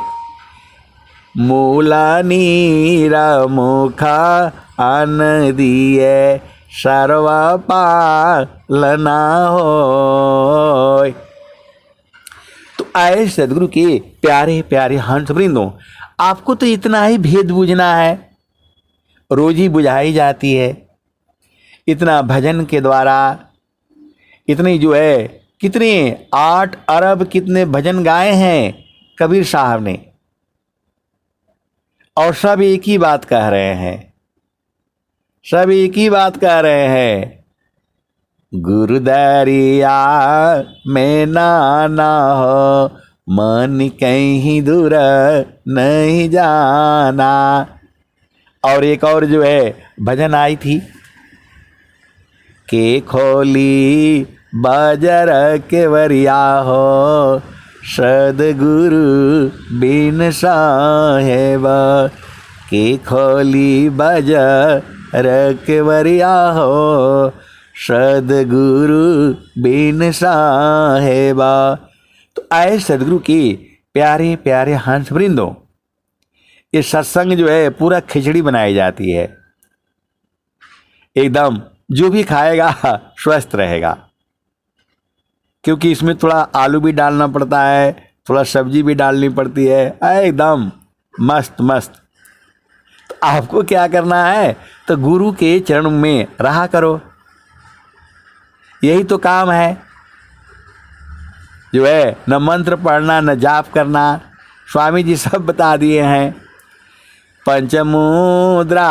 मूला नीरा मुखा अन दिए, सर्व पालना होय। तो आए सदगुरु के प्यारे प्यारे हंस वृंदों, आपको तो इतना ही भेद बूझना है, रोजी बुझाई जाती है। इतना भजन के द्वारा, इतनी जो है कितने 8 अरब कितने भजन गाए हैं कबीर साहब ने, और सब एक ही बात कह रहे हैं, सब एक ही बात कह रहे हैं, गुरुदरिया में नाना हो, मन कहीं दूर नहीं जाना। और एक और जो है भजन आई थी, के खोली बाजार के वरिया हो, सदगुरु बिन साहेब, के खोली बाजार के वरिया हो, सदगुरु बिन साहेबा। तो आए सदगुरु की प्यारे प्यारे हंस वृंदों, ये सत्संग जो है पूरा खिचड़ी बनाई जाती है। एकदम जो भी खाएगा स्वस्थ रहेगा, क्योंकि इसमें थोड़ा आलू भी डालना पड़ता है, थोड़ा सब्जी भी डालनी पड़ती है, एकदम मस्त मस्त। तो आपको क्या करना है, तो गुरु के चरण में रहा करो, यही तो काम है। जो है न मंत्र पढ़ना न जाप करना, स्वामी जी सब बता दिए हैं। पंचमुद्रा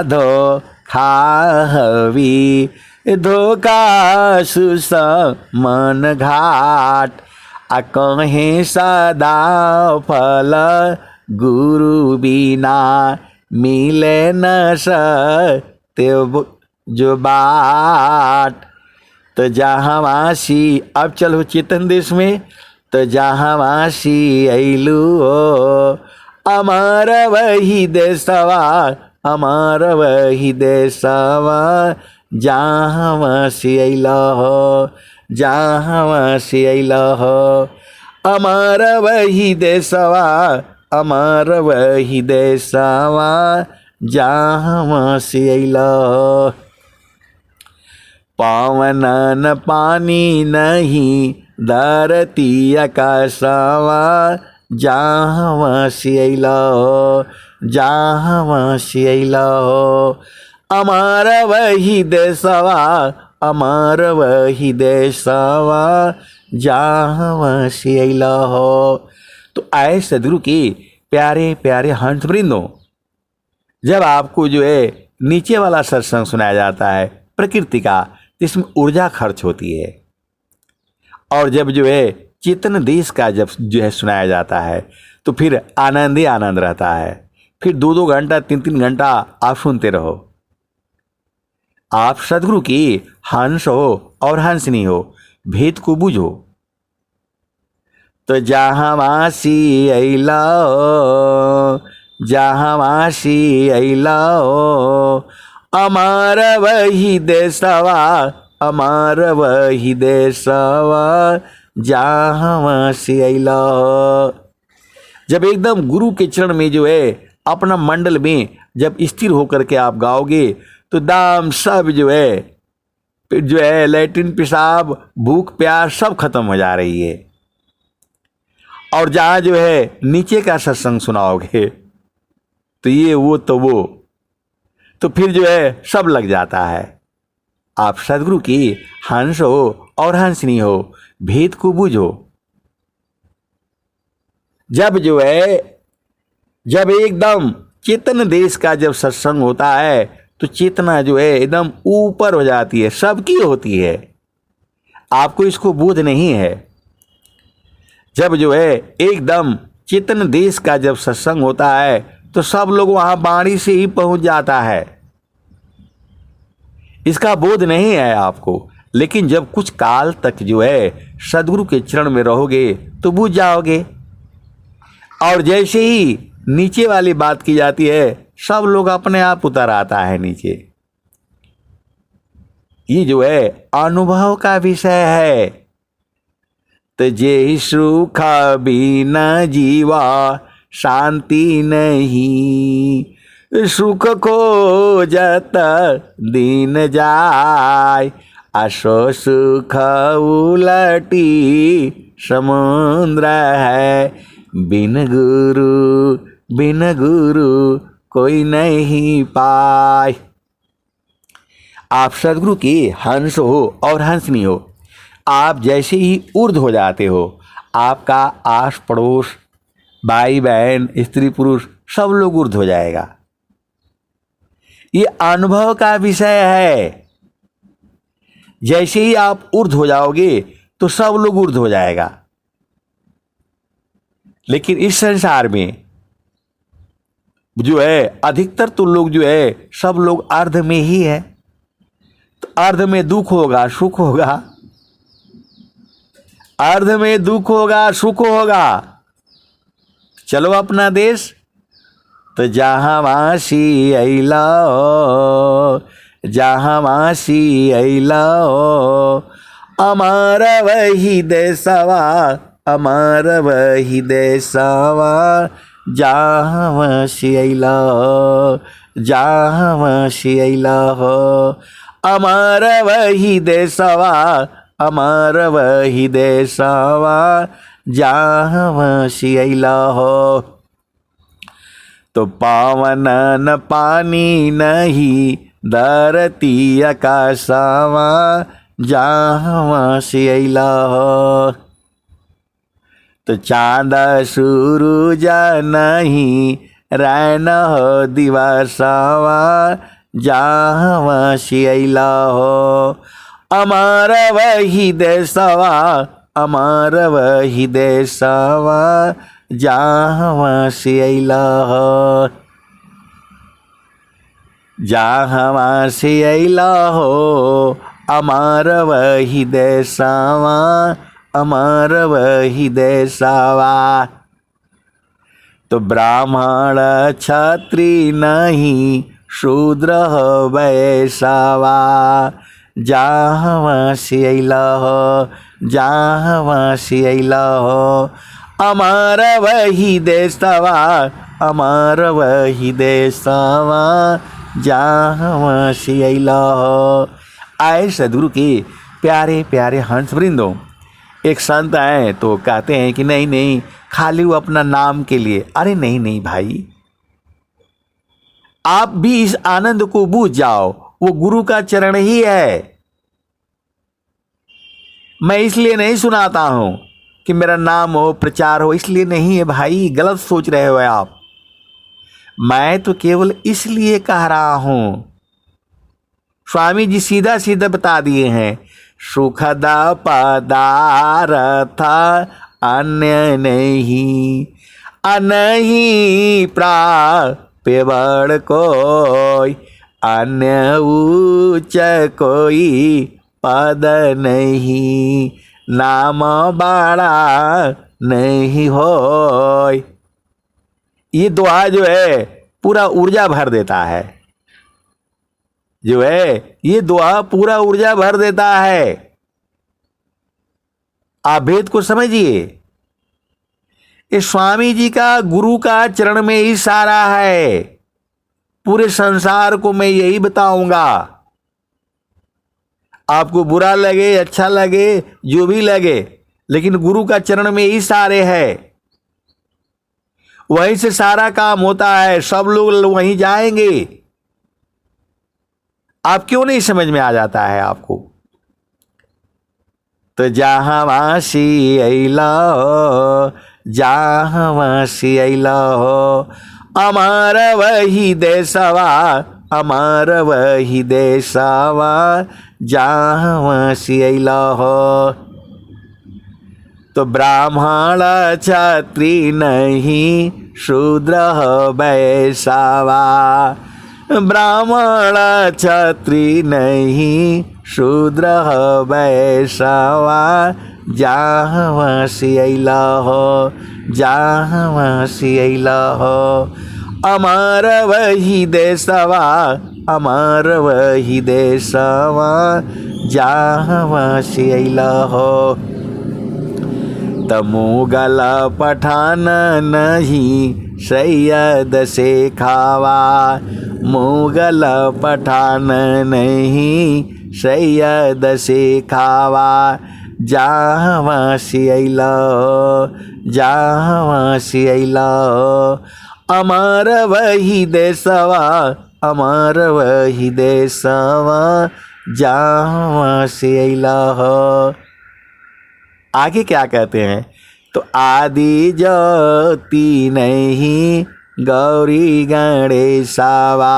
धो खाहवी, धोखा सुस मन घाट, आ कहे सदा फल गुरु बिना मिले न सत्य जो बाट। तो जहाँ वासी, अब चलो चेतन देश में, तो जहाँ वासी अइलू हो अमर वही देशवा, अमर वही देशवा, जहाँ वासी अइला हो, जहाँ वासी अइला हो, अमर वही देशवा, अमर वही देशवा, जहाँ वासी अइला हो। पावन पानी नहीं धरती आकाशवा, जहाँ वासी अइला हो, जहाँ वासी अइला हो, अमर वही देशवा, अमर वही देशवा, जहाँ वासी अइला हो। तो आए सदगुरु के प्यारे प्यारे हंस वृंदों, जब आपको जो है नीचे वाला सत्संग सुनाया जाता है प्रकृति का, जिसमें ऊर्जा खर्च होती है, और जब जो है चेतन देश का जब जो है सुनाया जाता है, तो फिर आनंद ही आनंद रहता है। फिर 2-2 घंटा 3-3 घंटा आप सुनते रहो। आप सदगुरु की हंस हो और हंसनी हो, भेद को बूझो। तो जहाँ वासी अइला हो, जहाँ वासी अइला हो, अमर वही देशवा, अमर वही देशवा, जहाँ वासी अइला हो। जब एकदम गुरु के चरण में जो है अपना मंडल में जब स्थिर होकर के आप गाओगे, तो दाम सब जो है लैट्रिन पेशाब भूख प्यास सब खत्म हो जा रही है। और जहाँ जो है नीचे का सत्संग सुनाओगे, तो ये वो तो वो, तो फिर जो है सब लग जाता है। आप सदगुरु की हंस हो और हंसनी हो, भेद को बूझो। जब जो है जब एकदम चेतन देश का जब सत्संग होता है, तो चेतना जो है एकदम ऊपर हो जाती है, सबकी होती है, आपको इसको बोध नहीं है। जब जो है एकदम चेतन देश का जब सत्संग होता है, तो सब लोग वहां बाणी से ही पहुंच जाता है, इसका बोध नहीं है आपको। लेकिन जब कुछ काल तक जो है सदगुरु के चरण में रहोगे, तो बूझ जाओगे। और जैसे ही नीचे वाली बात की जाती है, सब लोग अपने आप उतर आता है नीचे। ये जो है अनुभव का विषय है। तो जे सुख बिना जीवा शांति नहीं, सुख खोजत दिन जाय, असो सुख उलटी समुद्र है, बिन गुरु कोई नहीं पाए। आप सदगुरु की हंस हो और हंसनी हो, आप जैसे ही ऊर्ध्व हो जाते हो, आपका आस पड़ोस भाई बहन स्त्री पुरुष सब लोग ऊर्ध्व हो जाएगा। ये अनुभव का विषय है। जैसे ही आप ऊर्ध्व हो जाओगे, तो सब लोग ऊर्ध्व हो जाएगा। लेकिन इस संसार में जो है अधिकतर तो लोग जो है सब लोग अर्ध में ही है। तो अर्ध में दुख होगा सुख होगा, अर्ध में दुख होगा सुख होगा, चलो अपना देश। तो जहाँ वासी अइला हो, जहाँ वासी अइला हो, अमर वही देशवा, अमर वही देशवा, जहाँ वासी अइला हो, जहाँ वासी अइला हो, अमर वही देशवा, अमर वही देशवा, जहाँ वासी अइला हो। तो पावन न पानी नहीं धरती आकाशवा, जहाँ वासी अइला हो। तो चाँद सूरज नहीं रैन हो दिवसवा, जहाँ वासी अइला हो, अमर वही देशवा, अमर वही देशवा जहाँ से अइला हो, जहाँ से अइला हो अमर वही देशवा, अमर वही देशवा। तो ब्राह्मण क्षत्रिय नहीं शूद्र वैश्यवा, जहाँ से अइला हो, जहाँ से अइला हो अमर वही देशवा, अमर वही देशवा जहाँ से अइला हो। आए सदगुरु के प्यारे प्यारे हंस वृंदों, एक संत आए तो कहते हैं कि नहीं नहीं, खाली वो अपना नाम के लिए। अरे नहीं नहीं भाई, आप भी इस आनंद को बूझ जाओ, वो गुरु का चरण ही है। मैं इसलिए नहीं सुनाता हूं कि मेरा नाम हो, प्रचार हो, इसलिए नहीं है भाई, गलत सोच रहे हो आप। मैं तो केवल इसलिए कह रहा हूं, स्वामी जी सीधा सीधा बता दिए हैं, सुखद पदार्थ अन्य नहीं, अनही प्राप्य बड़ कोई, अन्य उच्च कोई पद नहीं, नाम बड़ा नहीं होय। ये दुआ जो है पूरा ऊर्जा भर देता है, जो है ये दुआ पूरा ऊर्जा भर देता है। आप भेद को समझिए, ये स्वामी जी का, गुरु का चरण में ही सारा है। पूरे संसार को मैं यही बताऊंगा, आपको बुरा लगे अच्छा लगे जो भी लगे, लेकिन गुरु का चरण में ही सारे है, वहीं से सारा काम होता है, सब लोग वहीं जाएंगे। आप क्यों नहीं समझ में आ जाता है आपको? तो जहाँ वासी अइला हो, जहाँ वासी अइला हो अमर वही देशवा, अमर वही देशवा जहाँ वासी अइला हो। तो ब्राह्मण क्षत्रिय नहीं शूद्र वैश्यवा, ब्राह्मण क्षत्रिय नहीं शूद्र वैश्यवा जहाँ से अइला हो, जहाँ से अइला हो अमर वही देशवा, अमर वही देशवा जहाँ से अइला हो। मुगल पठान नहीं सैयद से खावा, मुगल पठान नहीं सैयद से खावा जहाँ से अइला हो, जहाँ से अइला हो अमर वही देशवा, अमर वही देशवा जहाँ से अइला हो। आगे क्या कहते हैं? तो आदि ज्योति नहीं गौरी गणेशवा,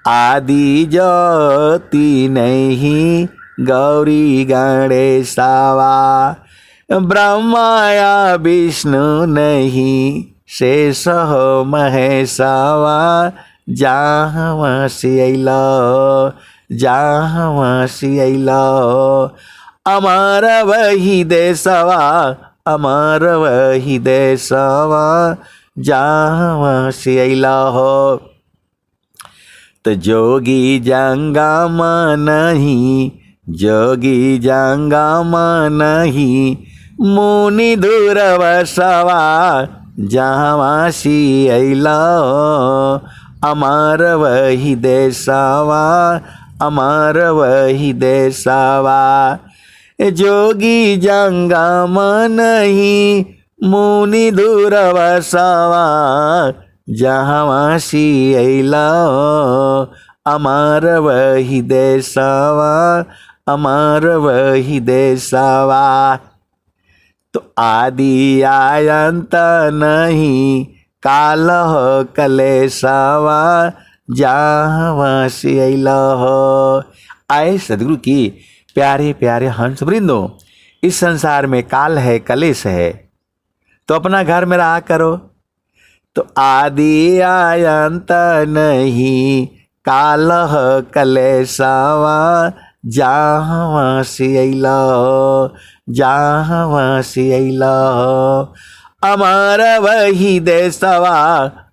आदि ज्योति नहीं गौरी गणेशवा, ब्रह्माया विष्णु नहीं शेष हो महेशवा जहाँ से अइला हो, जहाँ से अइला हो अमर वही देशवा, अमर वही देशवा जहाँ से अइला हो। तो जोगी जंगम नहीं, जोगी जंगम नहीं मुनि दूरवसवा जहाँ से अइला हो अमर वही देशवा, अमर वही देशवा। जोगी जंगम नहीं मुनि दूरवसवा जहाँ से अइला हो अमर वही देशवा, अमर वही देशवा। तो आदि आयंत नहीं काल हो कलेशवा जहाँ से अइला हो। आए सदगुरु की प्यारे प्यारे हंस वृंदों, इस संसार में काल है, कलेश है, तो अपना घर में रहा करो। तो आदि अंत नहीं कालह कलेशवा, जहाँ से अइला जहाँ से अइला, अमर वही देशवा,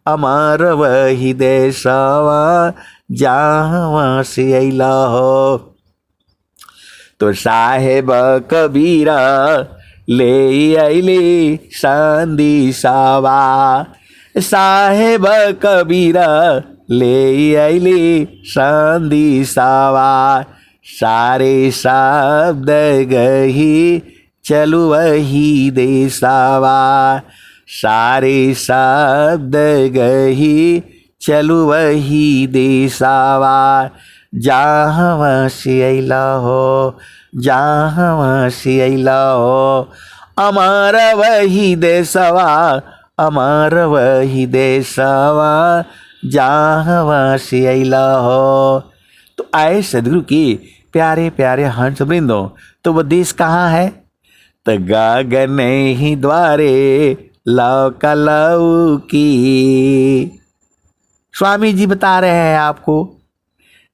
अमर वही देशवा, जहाँ से अइला हो। तो साहेब कबीरा ले अइले संदेशवा, साहेब कबीरा ले अइले संदेशवा, सारे शब्द गही चलु वही देशवा, सारे शब्द गही चलु वही देशवा, जहाँ से अइला हो, जहाँ से अइला हो, अमर वही देशवा, अमर वही देशवा, जहाँ से अइला हो। तो आए सदगुरु की प्यारे प्यारे हंस वृंदों, तो वो देश कहाँ है? तो गगन ही द्वारे लौकलऊ की। स्वामी जी बता रहे हैं आपको,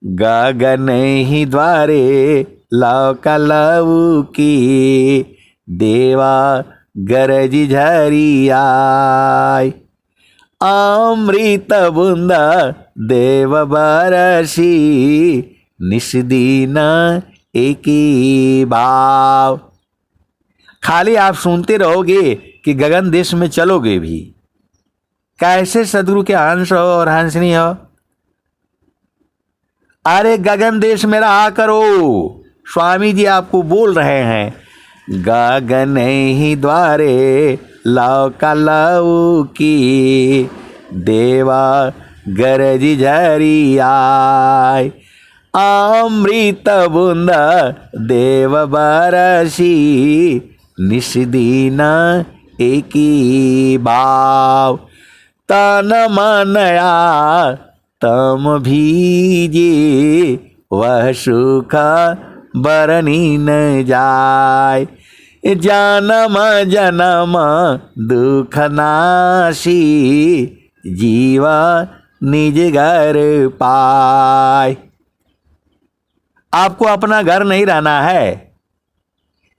गगन ही द्वारे लौकलऊ की, देवा गरज झरी आय, अमृत बूंदा देव बरसी, निस्दीन एकी भाव। खाली आप सुनते रहोगे कि गगन देश में चलोगे भी, कैसे सदगुरु के हंस हो और हंसनी हो। अरे गगन देश में रहा करो, स्वामी जी आपको बोल रहे हैं, गगन ही द्वारे लौकलऊ की, देवा गरज झरी आय, अमृत बूंदा देव बरसी, निस्दीन एकी भाव। तन मनया तम भीजे, वह सुख बरनी न जाय, जन्म जन्म दुख नाशी, जीवा निज घर पाय। आपको अपना घर नहीं रहना है,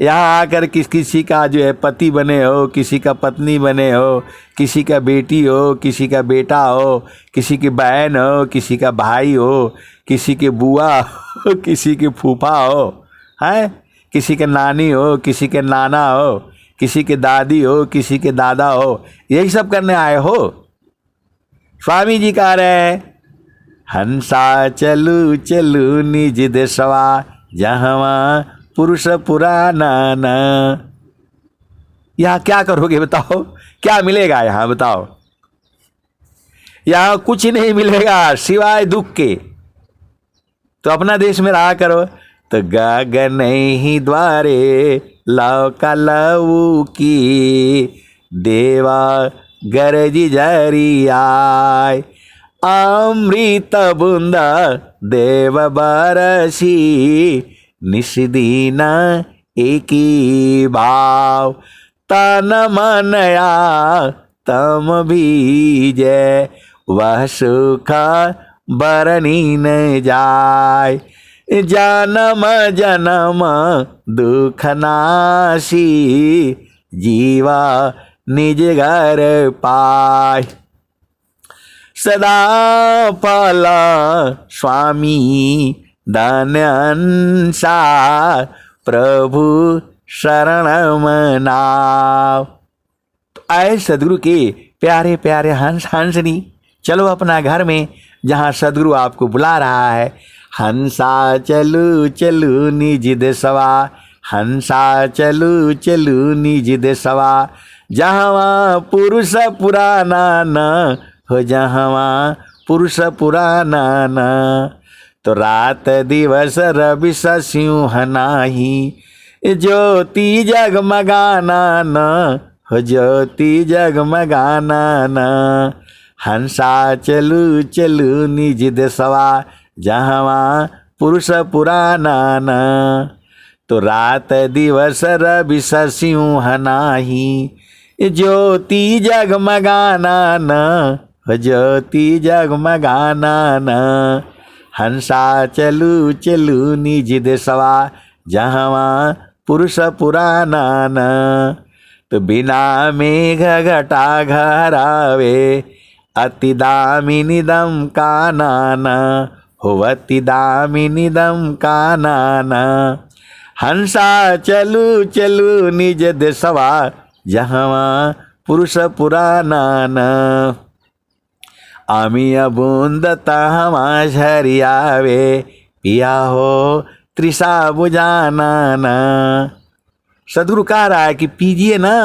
यहाँ आकर किसी का जो है पति बने हो, किसी का पत्नी बने हो, किसी का बेटी हो, किसी का बेटा हो, किसी की बहन हो, किसी का भाई हो, किसी के बुआ हो, किसी की फूफा हो, हैं, किसी के नानी हो, किसी के नाना हो, किसी के दादी हो, किसी के दादा हो, यही सब करने आए हो। स्वामी जी कह रहे हैं, हंसा चलू चलू निज देशवा, जहाँ पुरुष पुराना न। यहाँ क्या करोगे बताओ, क्या मिलेगा यहाँ बताओ? यहाँ कुछ नहीं मिलेगा सिवाय दुख के। तो अपना देश में रहा करो। तो गगन ही द्वारे लौकलऊ की, देवा गरज झरी आय, अमृत बूंदा देव बरसी, निस्दीन एकी भाव। तन मनया तम भीजे, वह सुख बरनी न जाय, जन्म जन्म दुख नाशी, जीवा निज घर पाय। सदा फल स्वामी धन्यंसा, प्रभु शरण मनाव। तो आए सदगुरु के प्यारे प्यारे हंस हंसनी, चलो अपना घर में जहाँ सदगुरु आपको बुला रहा है। हंसा चलू चलू निज देशवा, हंसा चलू चलू निज देशवा, जहाँ पुरुष पुराना न हो, जहाँ पुरुष पुराना न। तो रात दिवस रवि सिंह नाही, ज्योति जगमगाना न हो, ज्योति जगमगाना न। हंसा चलू चलू निज देशवा, जहाँ पुरुष पुराना न। तो रात दिवस रवि शशियों हनाही, ज्योति जगमगाना न, ज्योति जगमगाना न। हंसा चलू चलू निज देशवा, जहवा पुरुष पुराना न। तो बिना मेघ घटा घरावे, अति दामिनी दम का नाना, हो अति दामिनी दम का नाना। हंसा चलू चलू निज देशवा, जहवा पुरुष पुराना न। आमिया बूंद तहवा झरियावे, पिया हो त्रिषा बुझाना न। सदगुरु कह रहा है कि पीजिए ना।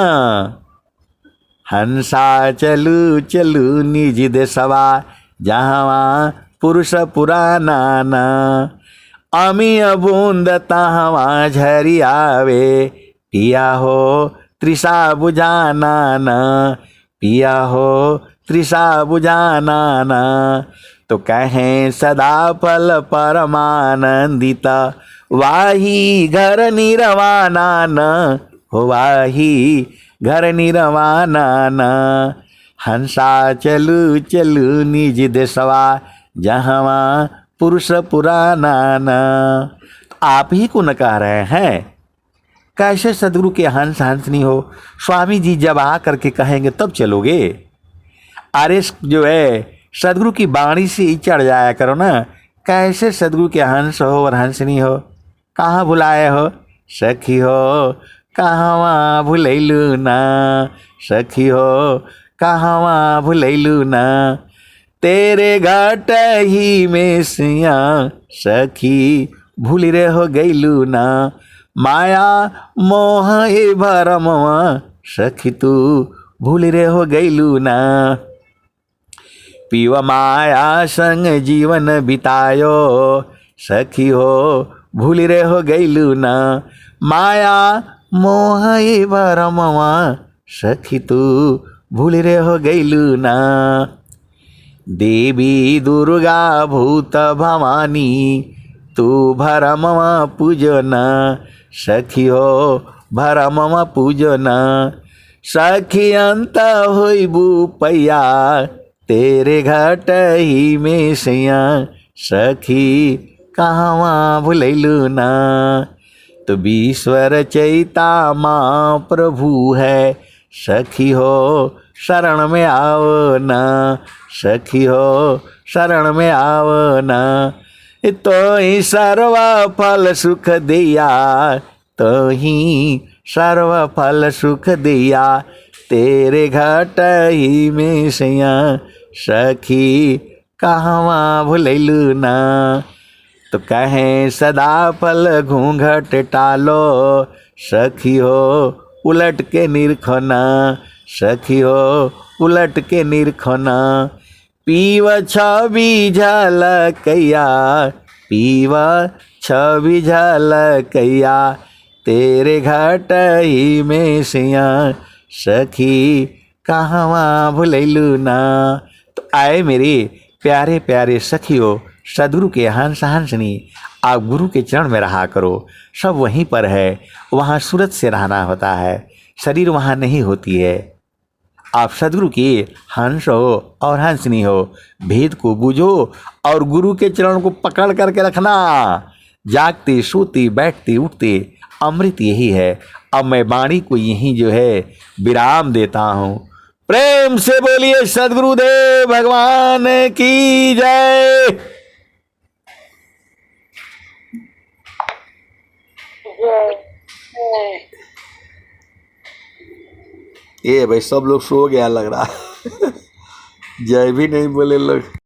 हंसा चलू चलू निज देशवा, जहवा पुरुष पुराना न। अमिय बूंद तहवा झरियावे, पिया हो त्रिषा बुझाना न, पिया हो त्रिषा बुझाना न। तो कहें सदा फल परमानंदित, वाही घर निरवाना न, हो वाही घर निरवाना न। हंसा चलू चलू निज देशवा, जहवा पुरुष पुराना न। आप ही को न कह रहे हैं, कैसे सदगुरु के हंस हंसनी हो। स्वामी जी जब आ करके कहेंगे तब चलोगे। अरे जो है सदगुरु की बाणी से ही चढ़ जाया करो ना। कैसे सदगुरु के हंस हो और हंसनी हो, कहाँ भुलाए हो सखी हो, कहवा भुलैलू ना, सखी हो कहवा भुलैलू ना। तेरे घाट ही में सिया, सखी भूल रे हो गईलू ना। माया मोह ए भरमवा, सखी तू भूल रे हो गईलू ना। पीव माया संग जीवन बितायो, सखी हो भूल रे हो गईलू ना। माया मोह ए भरमवा, सखी तू भूल रे हो गईलू ना। देवी दुर्गा भूत भवानी, तू भरमवा पूजना, सखी हो भरमवा पूजना। सखी अंत होइबू पैया, तेरे घाट ही में सैया, सखी कहवा भुलैलू ना। तो ईश्वर चैता माँ प्रभु है, सखी हो शरण में आओ ना, सखी हो शरण में आओ ना। तो ही सर्व फल सुख दिया, तो ही सर्व फल सुख दिया। तेरे घाट ही में सैया, सखी कहवा भुलैलू ना। तो कहें सदा फल घूंघट टालो, सखी हो उलट के निरखना, सखी हो उलट के निरखना। पीव छवि झलकैया, पीव छवि झलकैया। तेरे घाट ही में सैया, सखी कहवा भुलैलू ना। तो आए मेरे प्यारे प्यारे सखियों, सदगुरु के हंस हंसनी, आप गुरु के चरण में रहा करो। सब वहीं पर है, वहाँ सूरत से रहना होता है, शरीर वहाँ नहीं होती है। आप सदगुरु की हंस हो और हंसनी हो, भेद को बूझो और गुरु के चरण को पकड़ करके रखना। जागते सोते बैठते उठते अमृत यही है। अब मैं वाणी को यहीं जो है विराम देता हूँ। प्रेम से बोलिए सदगुरुदेव भगवान की जय। ये भाई सब लोग सो गया लग रहा है। जय भी नहीं बोले लोग।